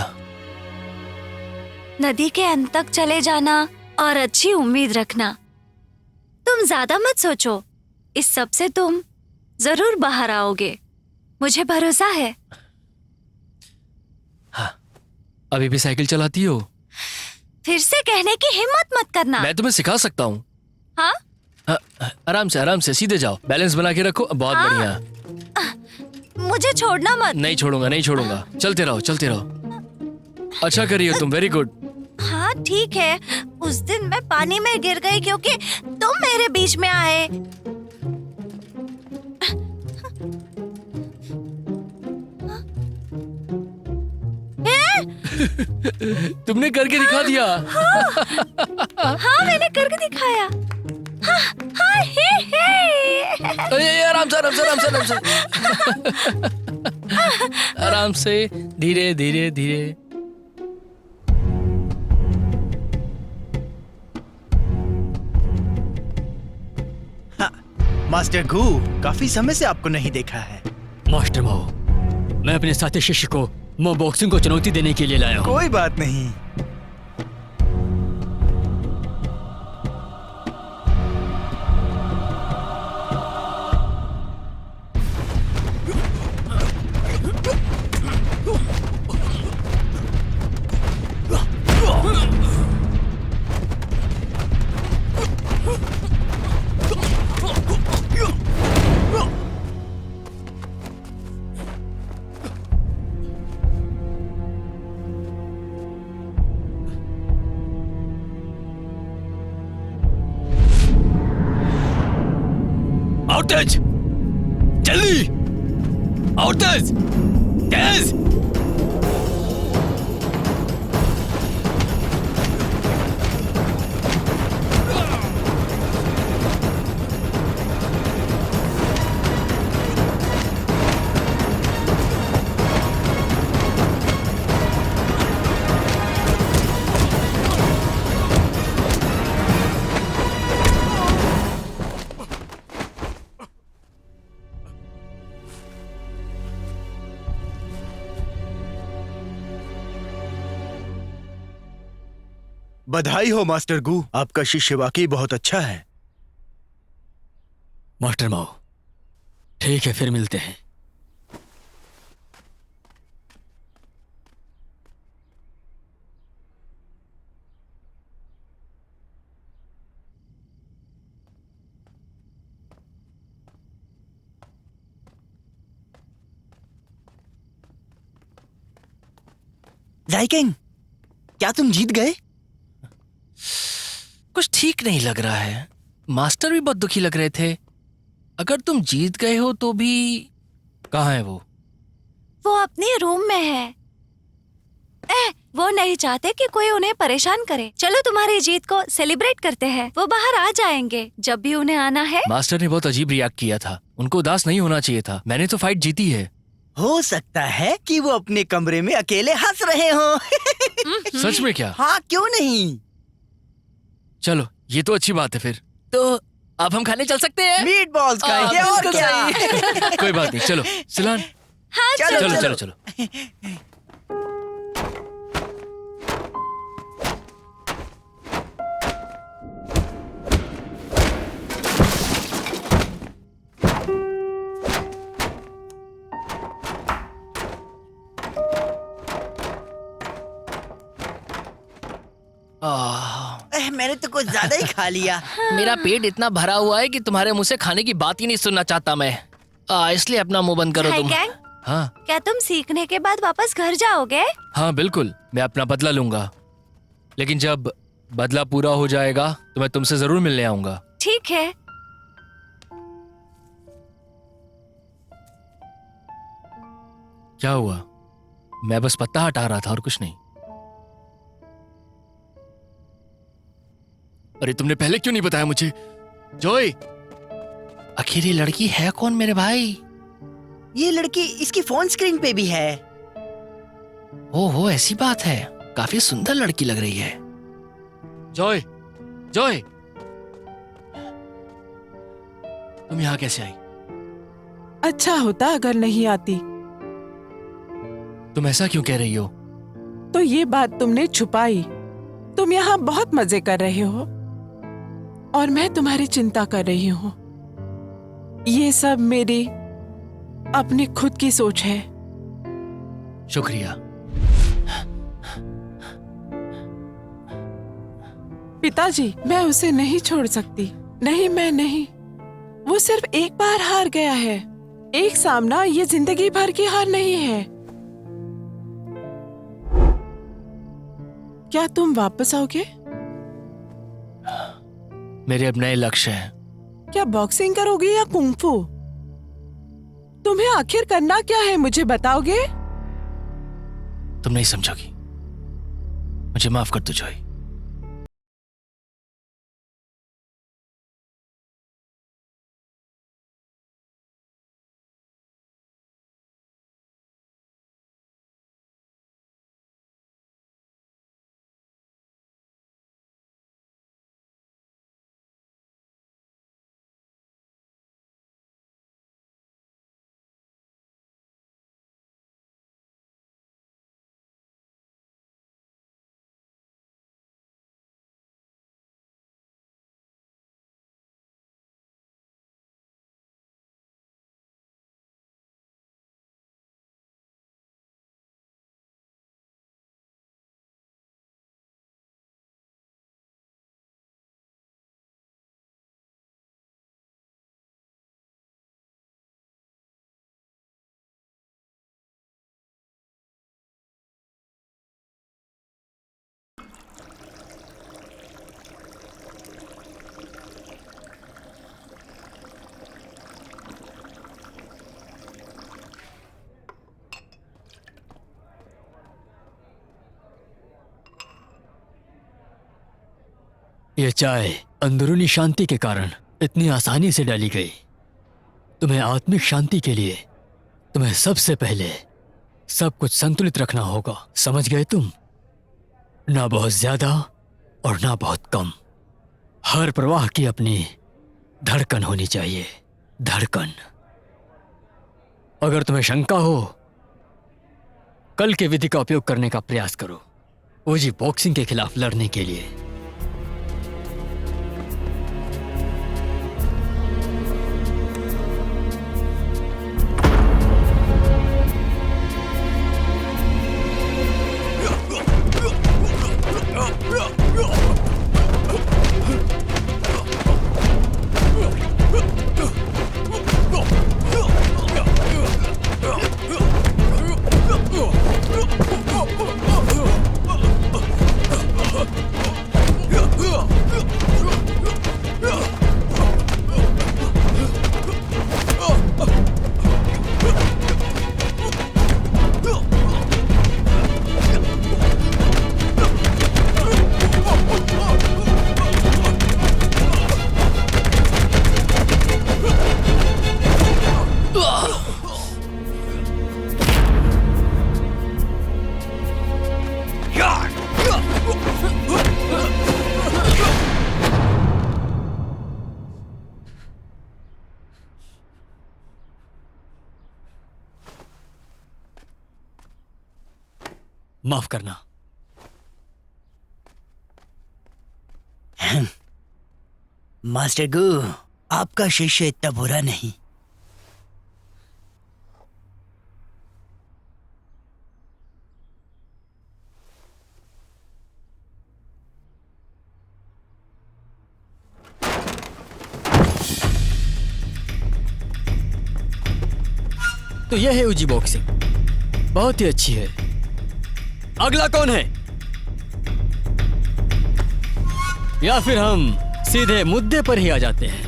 नदी के अंत तक चले जाना और अच्छी उम्मीद रखना। तुम ज्यादा मत सोचो, इस सब से तुम जरूर बाहर आओगे, मुझे भरोसा है। हाँ, अभी भी साइकिल चलाती हो? फिर से कहने की हिम्मत मत करना। मैं तुम्हें सिखा सकता हूँ। हाँ? आराम से सीधे जाओ, बैलेंस बना के रखो। बहुत हाँ? बढ़िया। मुझे छोड़ना मत। नहीं छोड़ूंगा। चलते रहो। अच्छा करिए तुम, वेरी गुड। हाँ ठीक है, उस दिन मैं पानी में गिर गई क्योंकि तुम मेरे बीच में आए। तुमने करके दिखा दिया। हाँ मैंने करके दिखाया। हाँ, हाँ, हे। आराम से। आराम से, धीरे धीरे धीरे। मास्टर गू, काफी समय से आपको नहीं देखा है। मास्टर माओ, मैं अपने साथी शिष्य को मो बॉक्सिंग को चुनौती देने के लिए लाया हूँ। कोई बात नहीं। आउट तेज, जल्दी आउट तेज, तेज। बधाई हो मास्टर गू, आपका शिष्य वाकई बहुत अच्छा है। मास्टर माओ, ठीक है, फिर मिलते हैं। जाइकेंग, क्या तुम जीत गए? कुछ ठीक नहीं लग रहा है। मास्टर भी बहुत दुखी लग रहे थे। अगर तुम जीत गए हो तो भी कहाँ है वो? वो अपने रूम में है। वो नहीं चाहते कि कोई उन्हें परेशान करे। चलो तुम्हारी जीत को सेलिब्रेट करते हैं। वो बाहर आ जाएंगे जब भी उन्हें आना है। मास्टर ने बहुत अजीब रिएक्ट किया था। उनको उदास नहीं होना चाहिए था। मैंने तो फाइट जीती है। हो सकता है कि वो अपने कमरे में अकेले हंस रहे हो। सच में क्या? हाँ, क्यों नहीं। चलो, ये तो अच्छी बात है। फिर तो अब हम खाने चल सकते हैं। मीट बॉल्स खाएंगे और बिल्कुल क्या। सही। कोई बात नहीं, चलो सिलान। हाँ चलो, चलो चलो। चलो चलो। मैंने तो कुछ ज्यादा ही खा लिया। मेरा पेट इतना भरा हुआ है कि तुम्हारे मुंह से खाने की बात ही नहीं सुनना चाहता मैं। इसलिए अपना मुंह बंद करो तुम। गैंग, हाँ क्या तुम सीखने के बाद वापस घर जाओगे? हाँ बिल्कुल, मैं अपना बदला लूंगा। लेकिन जब बदला पूरा हो जाएगा तो मैं तुमसे जरूर मिलने आऊंगा। ठीक है। क्या हुआ? मैं बस पत्ता हटा रहा था और कुछ नहीं। अरे तुमने पहले क्यों नहीं बताया मुझे? जॉय, आखिर ये लड़की है कौन मेरे भाई? ये लड़की इसकी फोन स्क्रीन पे भी है। ओहो, ऐसी बात है। काफी सुंदर लड़की लग रही है। जॉय, जॉय, तुम यहाँ कैसे आई? अच्छा होता अगर नहीं आती। तुम ऐसा क्यों कह रही हो? तो ये बात तुमने छुपाई। तुम यहाँ बहुत मजे कर रहे हो और मैं तुम्हारी चिंता कर रही हूँ। ये सब मेरी अपनी खुद की सोच है। शुक्रिया। पिताजी, मैं उसे नहीं छोड़ सकती। नहीं, मैं नहीं। वो सिर्फ एक बार हार गया है। एक सामना ये जिंदगी भर की हार नहीं है। क्या तुम वापस आओगे? मेरे अब नए लक्ष्य हैं। क्या बॉक्सिंग करोगे या कुंफू? तुम्हें आखिर करना क्या है, मुझे बताओगे? तुम नहीं समझोगी। मुझे माफ कर दो जॉय। ये चाय अंदरूनी शांति के कारण इतनी आसानी से डाली गई। तुम्हें आत्मिक शांति के लिए तुम्हें सबसे पहले सब कुछ संतुलित रखना होगा, समझ गए तुम? ना बहुत ज्यादा और ना बहुत कम। हर प्रवाह की अपनी धड़कन होनी चाहिए, धड़कन। अगर तुम्हें शंका हो, कल के विधि का उपयोग करने का प्रयास करो, ओजी बॉक्सिंग के खिलाफ लड़ने के लिए। माफ करना। मास्टर गु, आपका शिष्य इतना बुरा नहीं। तो यह है ओजी बॉक्सिंग, बहुत ही अच्छी है। अगला कौन है? या फिर हम सीधे मुद्दे पर ही आ जाते हैं।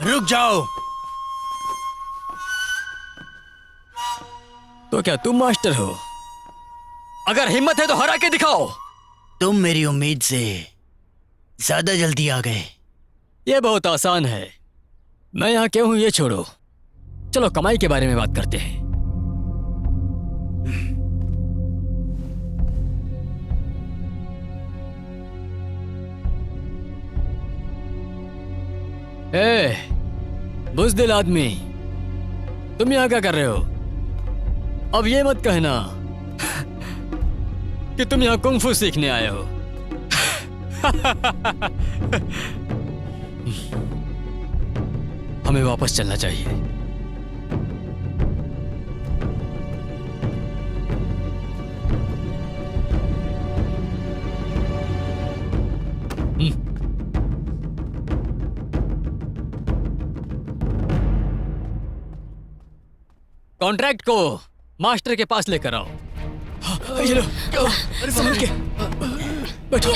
रुक जाओ। तो क्या तुम मास्टर हो? अगर हिम्मत है तो हरा के दिखाओ। तुम मेरी उम्मीद से ज्यादा जल्दी आ गए। यह बहुत आसान है। मैं यहां क्यों हूं ये छोड़ो, चलो कमाई के बारे में बात करते हैं। बुज़दिल आदमी, तुम यहां क्या कर रहे हो? अब ये मत कहना कि तुम यहां कुंग-फू सीखने आए हो। हमें वापस चलना चाहिए। कॉन्ट्रैक्ट को मास्टर के पास लेकर आओ। ये लो, संभल के बैठो।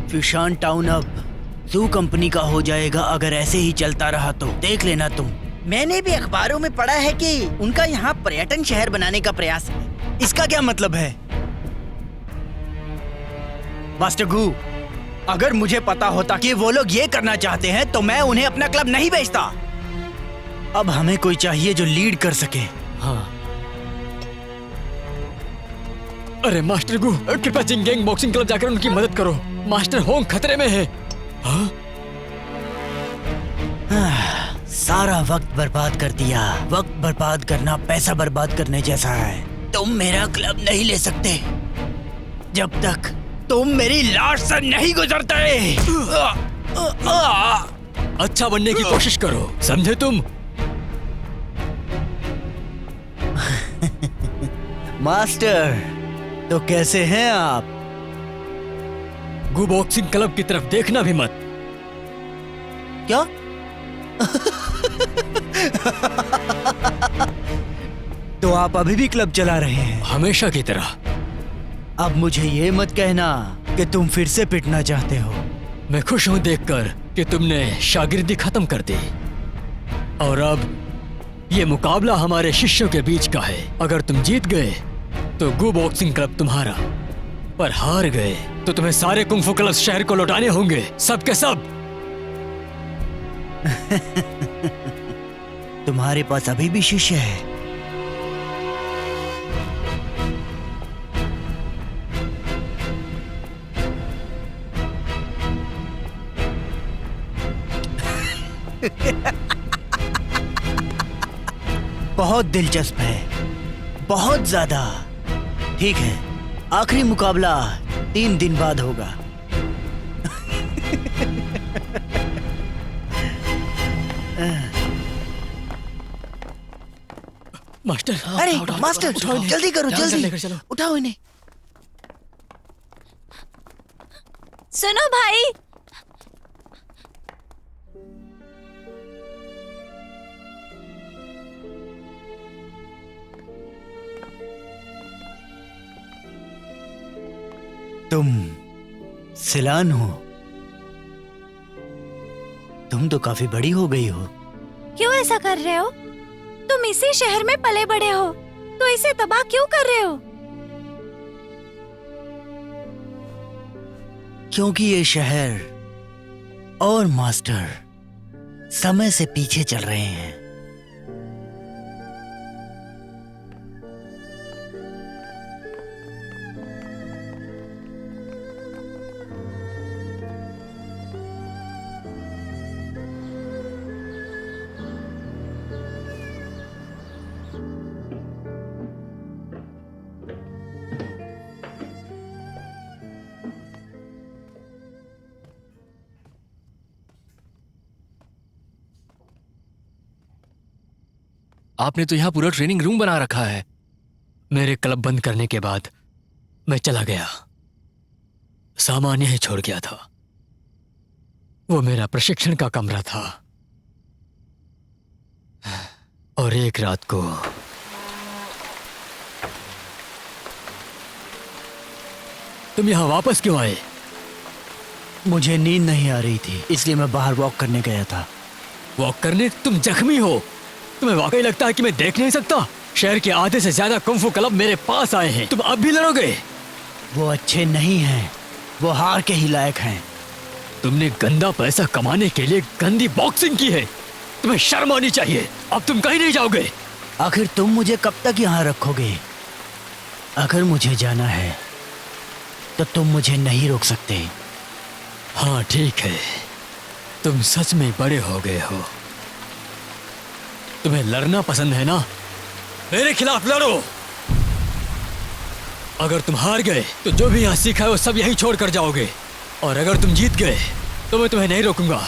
फिशान टाउन अब जू कंपनी का हो जाएगा अगर ऐसे ही चलता रहा तो। देख लेना तुम। मैंने भी अखबारों में पढ़ा है कि उनका यहाँ पर्यटन शहर बनाने का प्रयास है। इसका क्या मतलब है? मास्टर गु, अगर मुझे पता होता कि वो लोग ये करना चाहते हैं तो मैं उन्हें अपना क्लब नहीं बेचता। अब हमें कोई चाहिए जो लीड कर सके। हाँ। अरे मास्टर गु, कृपया जिंगैंग बॉक्सिंग क्लब जाकर उनकी मदद करो। मास्टर होंग खतरे में है। हाँ? सारा वक्त बर्बाद कर दिया। वक्त बर्बाद करना पैसा बर्बाद करने जैसा है। तुम मेरा क्लब नहीं ले सकते जब तक तुम मेरी लाश से नहीं गुजरते। अच्छा बनने की कोशिश करो, समझे तुम? मास्टर, तो कैसे हैं आप? गु बॉक्सिंग क्लब की तरफ देखना भी मत। क्या? तो आप अभी भी क्लब चला रहे हैं? हमेशा की तरह। अब मुझे ये मत कहना कि तुम फिर से पिटना चाहते हो। मैं खुश हूं देखकर कि तुमने शागिर्दी खत्म कर दी। और अब ये मुकाबला हमारे शिष्यों के बीच का है। अगर तुम जीत गए तो गो बॉक्सिंग क्लब तुम्हारा, पर हार गए तो तुम्हें सारे कुंफू क्लब शहर को लौटाने होंगे, सब के सब। तुम्हारे पास अभी भी शिष्य है? बहुत दिलचस्प है, बहुत ज्यादा। ठीक है, आखिरी मुकाबला 3 दिन बाद होगा। मास्टर, अरे उठाओ, मास्टर, उठाओ इन्हें। जल्दी करो, ध्यान से जल्दी लेकर चलो। उठाओ इन्हें। सुनो भाई, तुम सिलान हो? तुम तो काफी बड़ी हो गई हो। क्यों ऐसा कर रहे हो? तुम इसी शहर में पले बड़े हो, तो इसे तबाह क्यों कर रहे हो? क्योंकि ये शहर और मास्टर समय से पीछे चल रहे हैं। आपने तो यहाँ पूरा ट्रेनिंग रूम बना रखा है। मेरे क्लब बंद करने के बाद मैं चला गया, सामान यहीं छोड़ गया था। वो मेरा प्रशिक्षण का कमरा था। और एक रात को तुम यहां वापस क्यों आए? मुझे नींद नहीं आ रही थी, इसलिए मैं बाहर वॉक करने गया था। वॉक करने? तुम जख्मी हो? तुम्हें वाकई लगता है कि मैं देख नहीं सकता? शहर के आधे से ज्यादा कुंफू क्लब मेरे पास आए हैं, तुम अब भी लड़ोगे? वो अच्छे नहीं हैं, वो हार के ही लायक हैं। तुमने गंदा पैसा कमाने के लिए गंदी बॉक्सिंग की है, तुम्हें शर्म आनी चाहिए। अब तुम कहीं नहीं जाओगे। आखिर तुम मुझे कब तक यहाँ रखोगे? अगर मुझे जाना है तो तुम मुझे नहीं रोक सकते। हाँ ठीक है, तुम सच में बड़े हो गए हो। तुम्हें लड़ना पसंद है ना? मेरे खिलाफ लड़ो। अगर तुम हार गए तो जो भी यहाँ सीखा है वो सब यहीं छोड़ कर जाओगे, और अगर तुम जीत गए तो मैं तुम्हें नहीं रोकूंगा।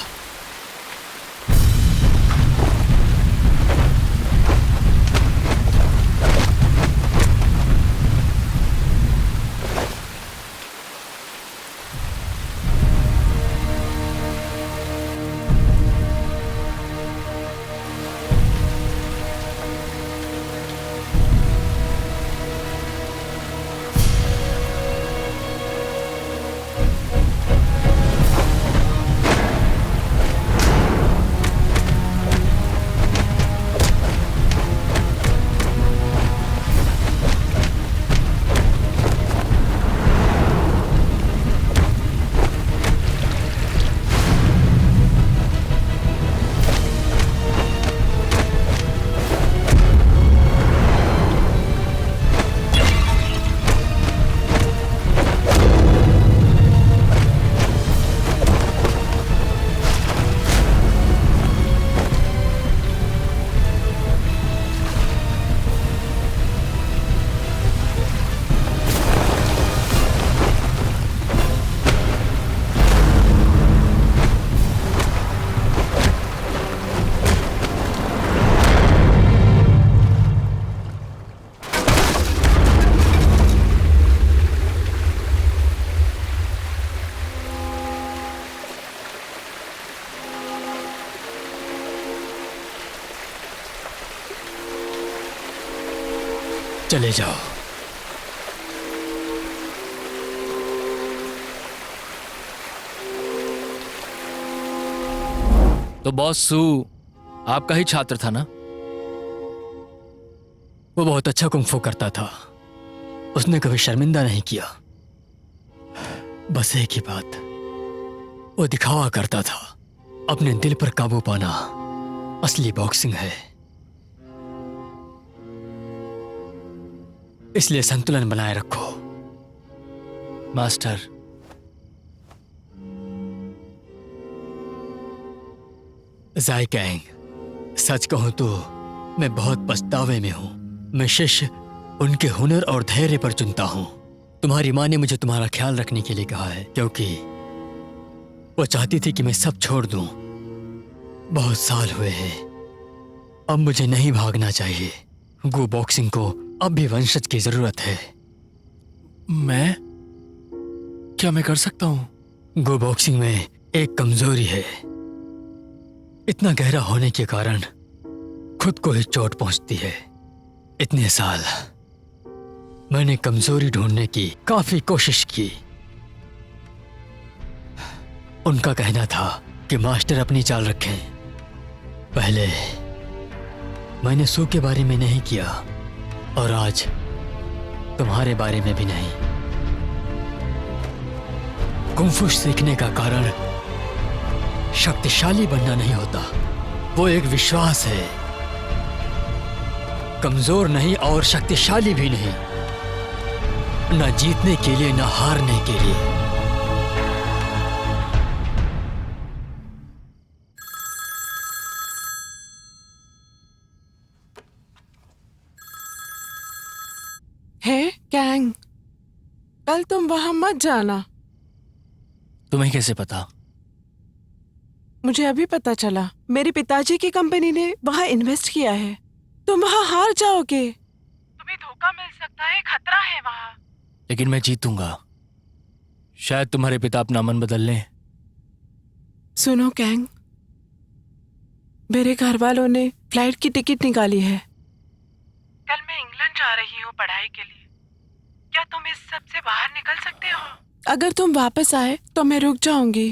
चले जाओ। तो बॉस सू, आपका ही छात्र था ना? वो बहुत अच्छा कुंफू करता था, उसने कभी शर्मिंदा नहीं किया। बस एक ही बात, वो दिखावा करता था। अपने दिल पर काबू पाना असली बॉक्सिंग है। इसलिए संतुलन बनाए रखो। मास्टर, ज़ाइकैंग, सच कहूं तो मैं बहुत पछतावे में हूं। मैं शिष्य उनके हुनर और धैर्य पर चुनता हूं। तुम्हारी माँ ने मुझे तुम्हारा ख्याल रखने के लिए कहा है, क्योंकि वो चाहती थी कि मैं सब छोड़ दूं। बहुत साल हुए हैं, अब मुझे नहीं भागना चाहिए। गो बॉक्सिंग को अब भी वंशज की जरूरत है। क्या मैं कर सकता हूं? गो बॉक्सिंग में एक कमजोरी है। इतना गहरा होने के कारण खुद को ही चोट पहुंचती है। इतने साल मैंने कमजोरी ढूंढने की काफी कोशिश की। उनका कहना था कि मास्टर अपनी चाल रखें। पहले मैंने सू के बारे में नहीं किया, और आज तुम्हारे बारे में भी नहीं। कुंफू सीखने का कारण शक्तिशाली बनना नहीं होता, वो एक विश्वास है। कमजोर नहीं और शक्तिशाली भी नहीं, न जीतने के लिए न हारने के लिए। है कैंग, कल तुम वहां मत जाना। तुम्हें कैसे पता? मुझे अभी पता चला, मेरे पिताजी की कंपनी ने वहां इन्वेस्ट किया है। तुम वहां हार जाओगे, तुम्हें धोखा मिल सकता है, खतरा है वहां। लेकिन मैं जीतूंगा। शायद तुम्हारे पिता अपना मन बदल लें। सुनो कैंग, मेरे घर वालों ने फ्लाइट की टिकट निकाली है। कल मैं इंग्लैंड जा रही हूँ पढ़ाई के लिए। क्या तुम इस सब से बाहर निकल सकते हो? अगर तुम वापस आए तो मैं रुक जाऊंगी।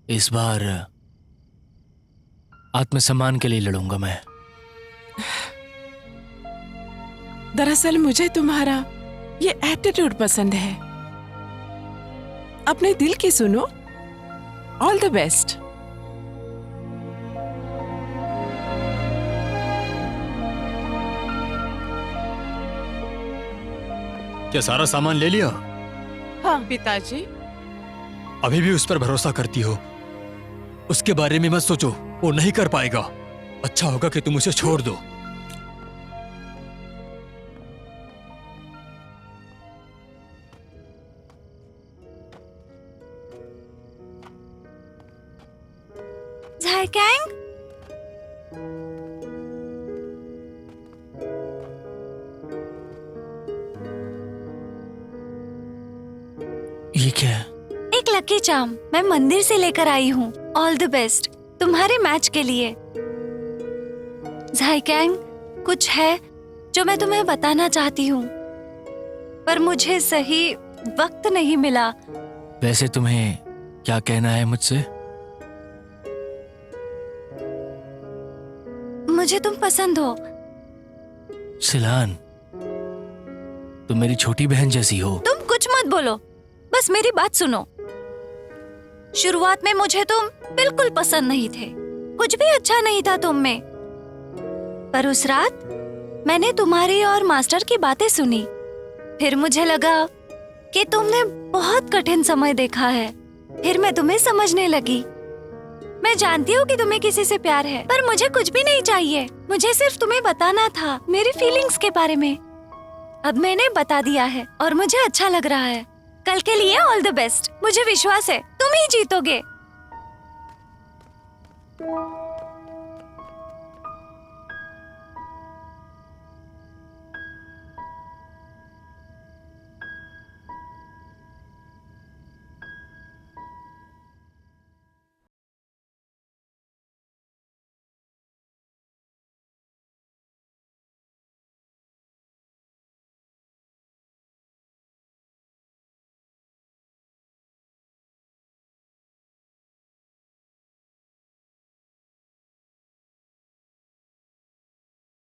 इस बार आत्मसम्मान के लिए लड़ूंगा मैं। दरअसल मुझे तुम्हारा ये एटीट्यूड पसंद है। अपने दिल की सुनो। All the best. क्या सारा सामान ले लिया? हाँ पिताजी। अभी भी उस पर भरोसा करती हो? उसके बारे में मत सोचो, वो नहीं कर पाएगा। अच्छा होगा कि तुम उसे छोड़ दो। ज़ाइकैंग, ये क्या है? एक लकी चार्म मैं मंदिर से लेकर आई हूँ। ऑल द बेस्ट तुम्हारे मैच के लिए। ज़ाइकैंग, कुछ है जो मैं तुम्हें बताना चाहती हूँ, पर मुझे सही वक्त नहीं मिला। वैसे तुम्हें क्या कहना है मुझसे? मुझे तुम पसंद हो। सिलान, तुम मेरी छोटी बहन जैसी हो। तुम कुछ मत बोलो, बस मेरी बात सुनो। शुरुआत में मुझे तुम बिल्कुल पसंद नहीं थे, कुछ भी अच्छा नहीं था तुम में। पर उस रात मैंने तुम्हारी और मास्टर की बातें सुनी। फिर मुझे लगा कि तुमने बहुत कठिन समय देखा है। फिर मैं तुम्हें समझने लगी। मैं जानती हूँ कि तुम्हें किसी से प्यार है, पर मुझे कुछ भी नहीं चाहिए। मुझे सिर्फ तुम्हें बताना था मेरी फीलिंग्स के बारे में। अब मैंने बता दिया है और मुझे अच्छा लग रहा है। कल के लिए ऑल द बेस्ट। मुझे विश्वास है तुम ही जीतोगे।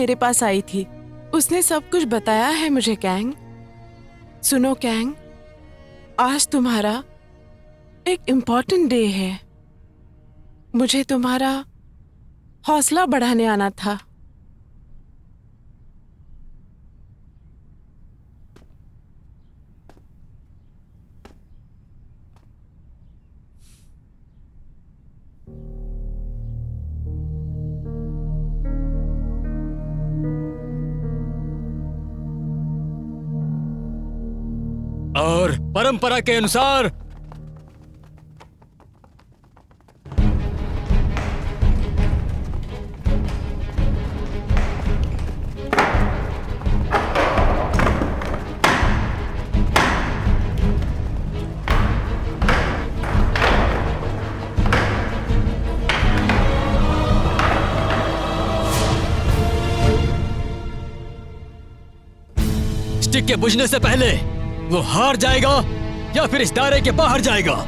मेरे पास आई थी, उसने सब कुछ बताया है मुझे। कैंग, सुनो कैंग, आज तुम्हारा एक इम्पोर्टेंट डे है। मुझे तुम्हारा हौसला बढ़ाने आना था। और परंपरा के अनुसार स्टिक के बुझने से पहले वो हार जाएगा या फिर इस दायरे के बाहर जाएगा।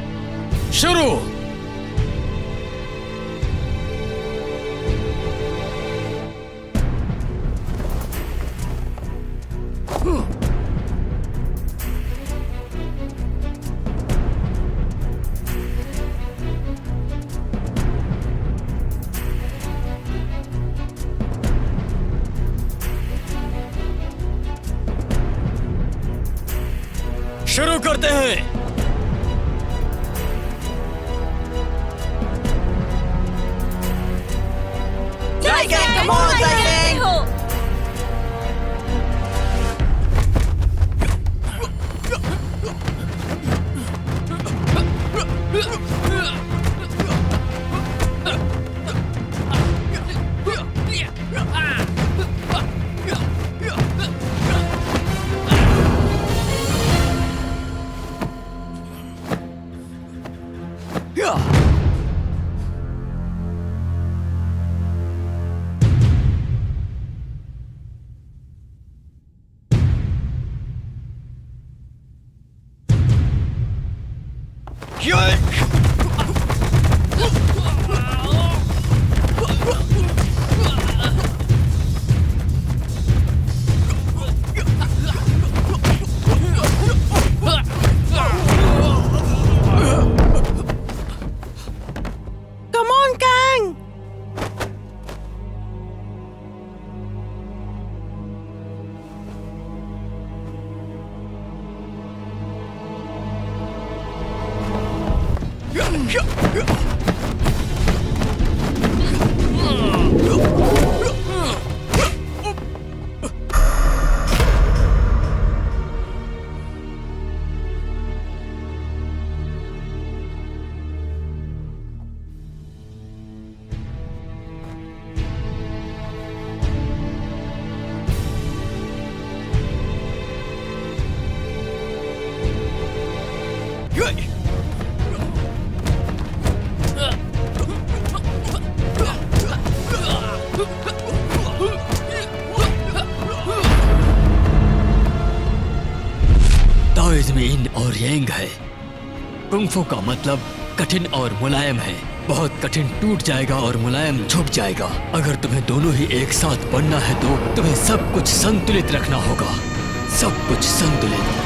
शुरू। शुरू करते हैं। Come on, Zaikang! Come on, Kang! Taoism में यिन और यांग है। कुंग-फू का मतलब कठिन और मुलायम है। बहुत कठिन टूट जाएगा और मुलायम झुक जाएगा। अगर तुम्हें दोनों ही एक साथ बनना है तो तुम्हें सब कुछ संतुलित रखना होगा। सब कुछ संतुलित।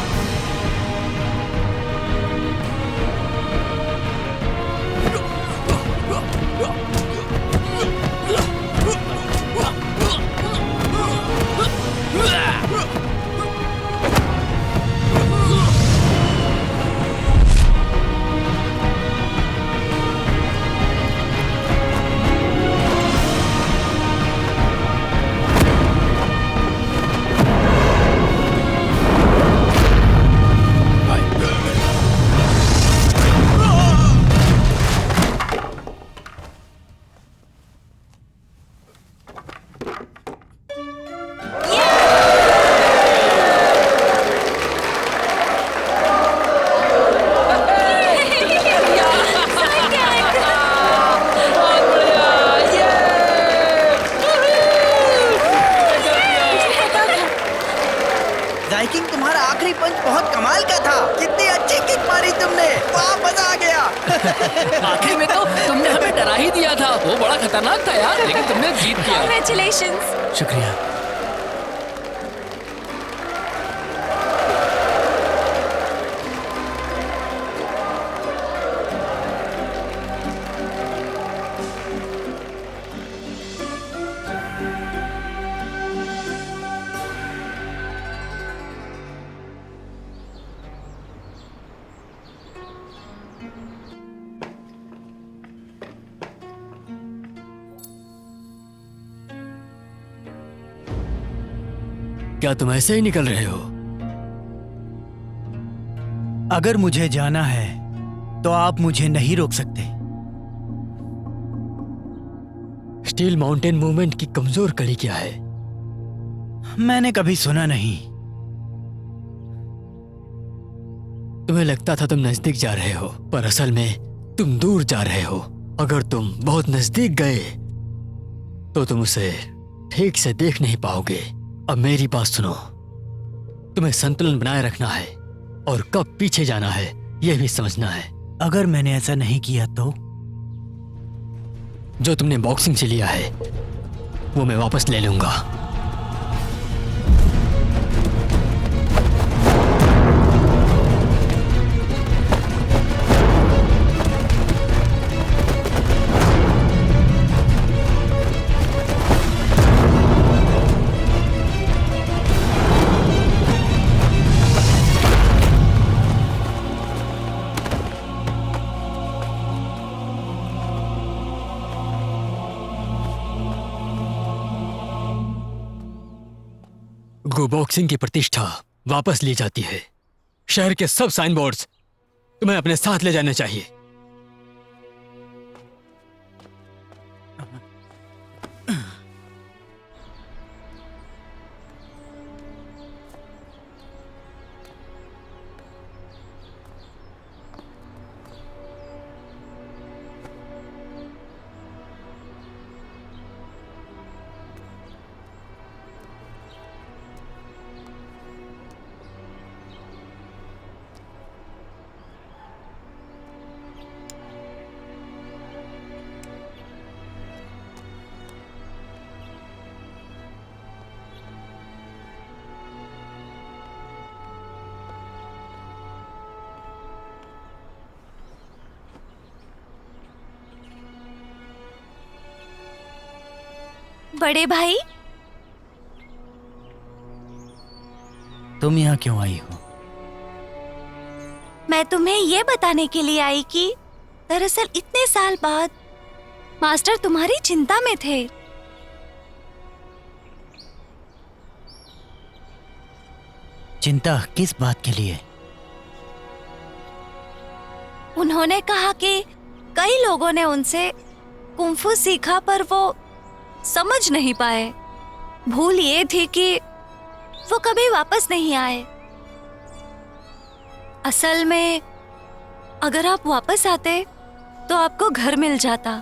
किया था वो बड़ा खतरनाक था यार, लेकिन तुमने जीत किया। Congratulations! शुक्रिया। क्या तुम ऐसे ही निकल रहे हो? अगर मुझे जाना है तो आप मुझे नहीं रोक सकते। स्टील माउंटेन मूवमेंट की कमजोर कड़ी क्या है? मैंने कभी सुना नहीं। तुम्हें लगता था तुम नजदीक जा रहे हो, पर असल में तुम दूर जा रहे हो। अगर तुम बहुत नजदीक गए तो तुम उसे ठीक से देख नहीं पाओगे। अब मेरी बात सुनो, तुम्हें संतुलन बनाए रखना है और कब पीछे जाना है यह भी समझना है। अगर मैंने ऐसा नहीं किया तो? जो तुमने बॉक्सिंग से लिया है वो मैं वापस ले लूंगा। गो बॉक्सिंग की प्रतिष्ठा वापस ली जाती है। शहर के सब साइन बोर्ड्स तुम्हें अपने साथ ले जाने चाहिए। बड़े भाई, तुम यहाँ क्यों आई हो? मैं तुम्हें ये बताने के लिए आई कि दरअसल इतने साल बाद मास्टर तुम्हारी चिंता में थे। चिंता किस बात के लिए? उन्होंने कहा कि कई लोगों ने उनसे कुंफू सीखा पर वो समझ नहीं पाए। भूल ये थी कि वो कभी वापस नहीं आए। असल में अगर आप वापस आते तो आपको घर मिल जाता।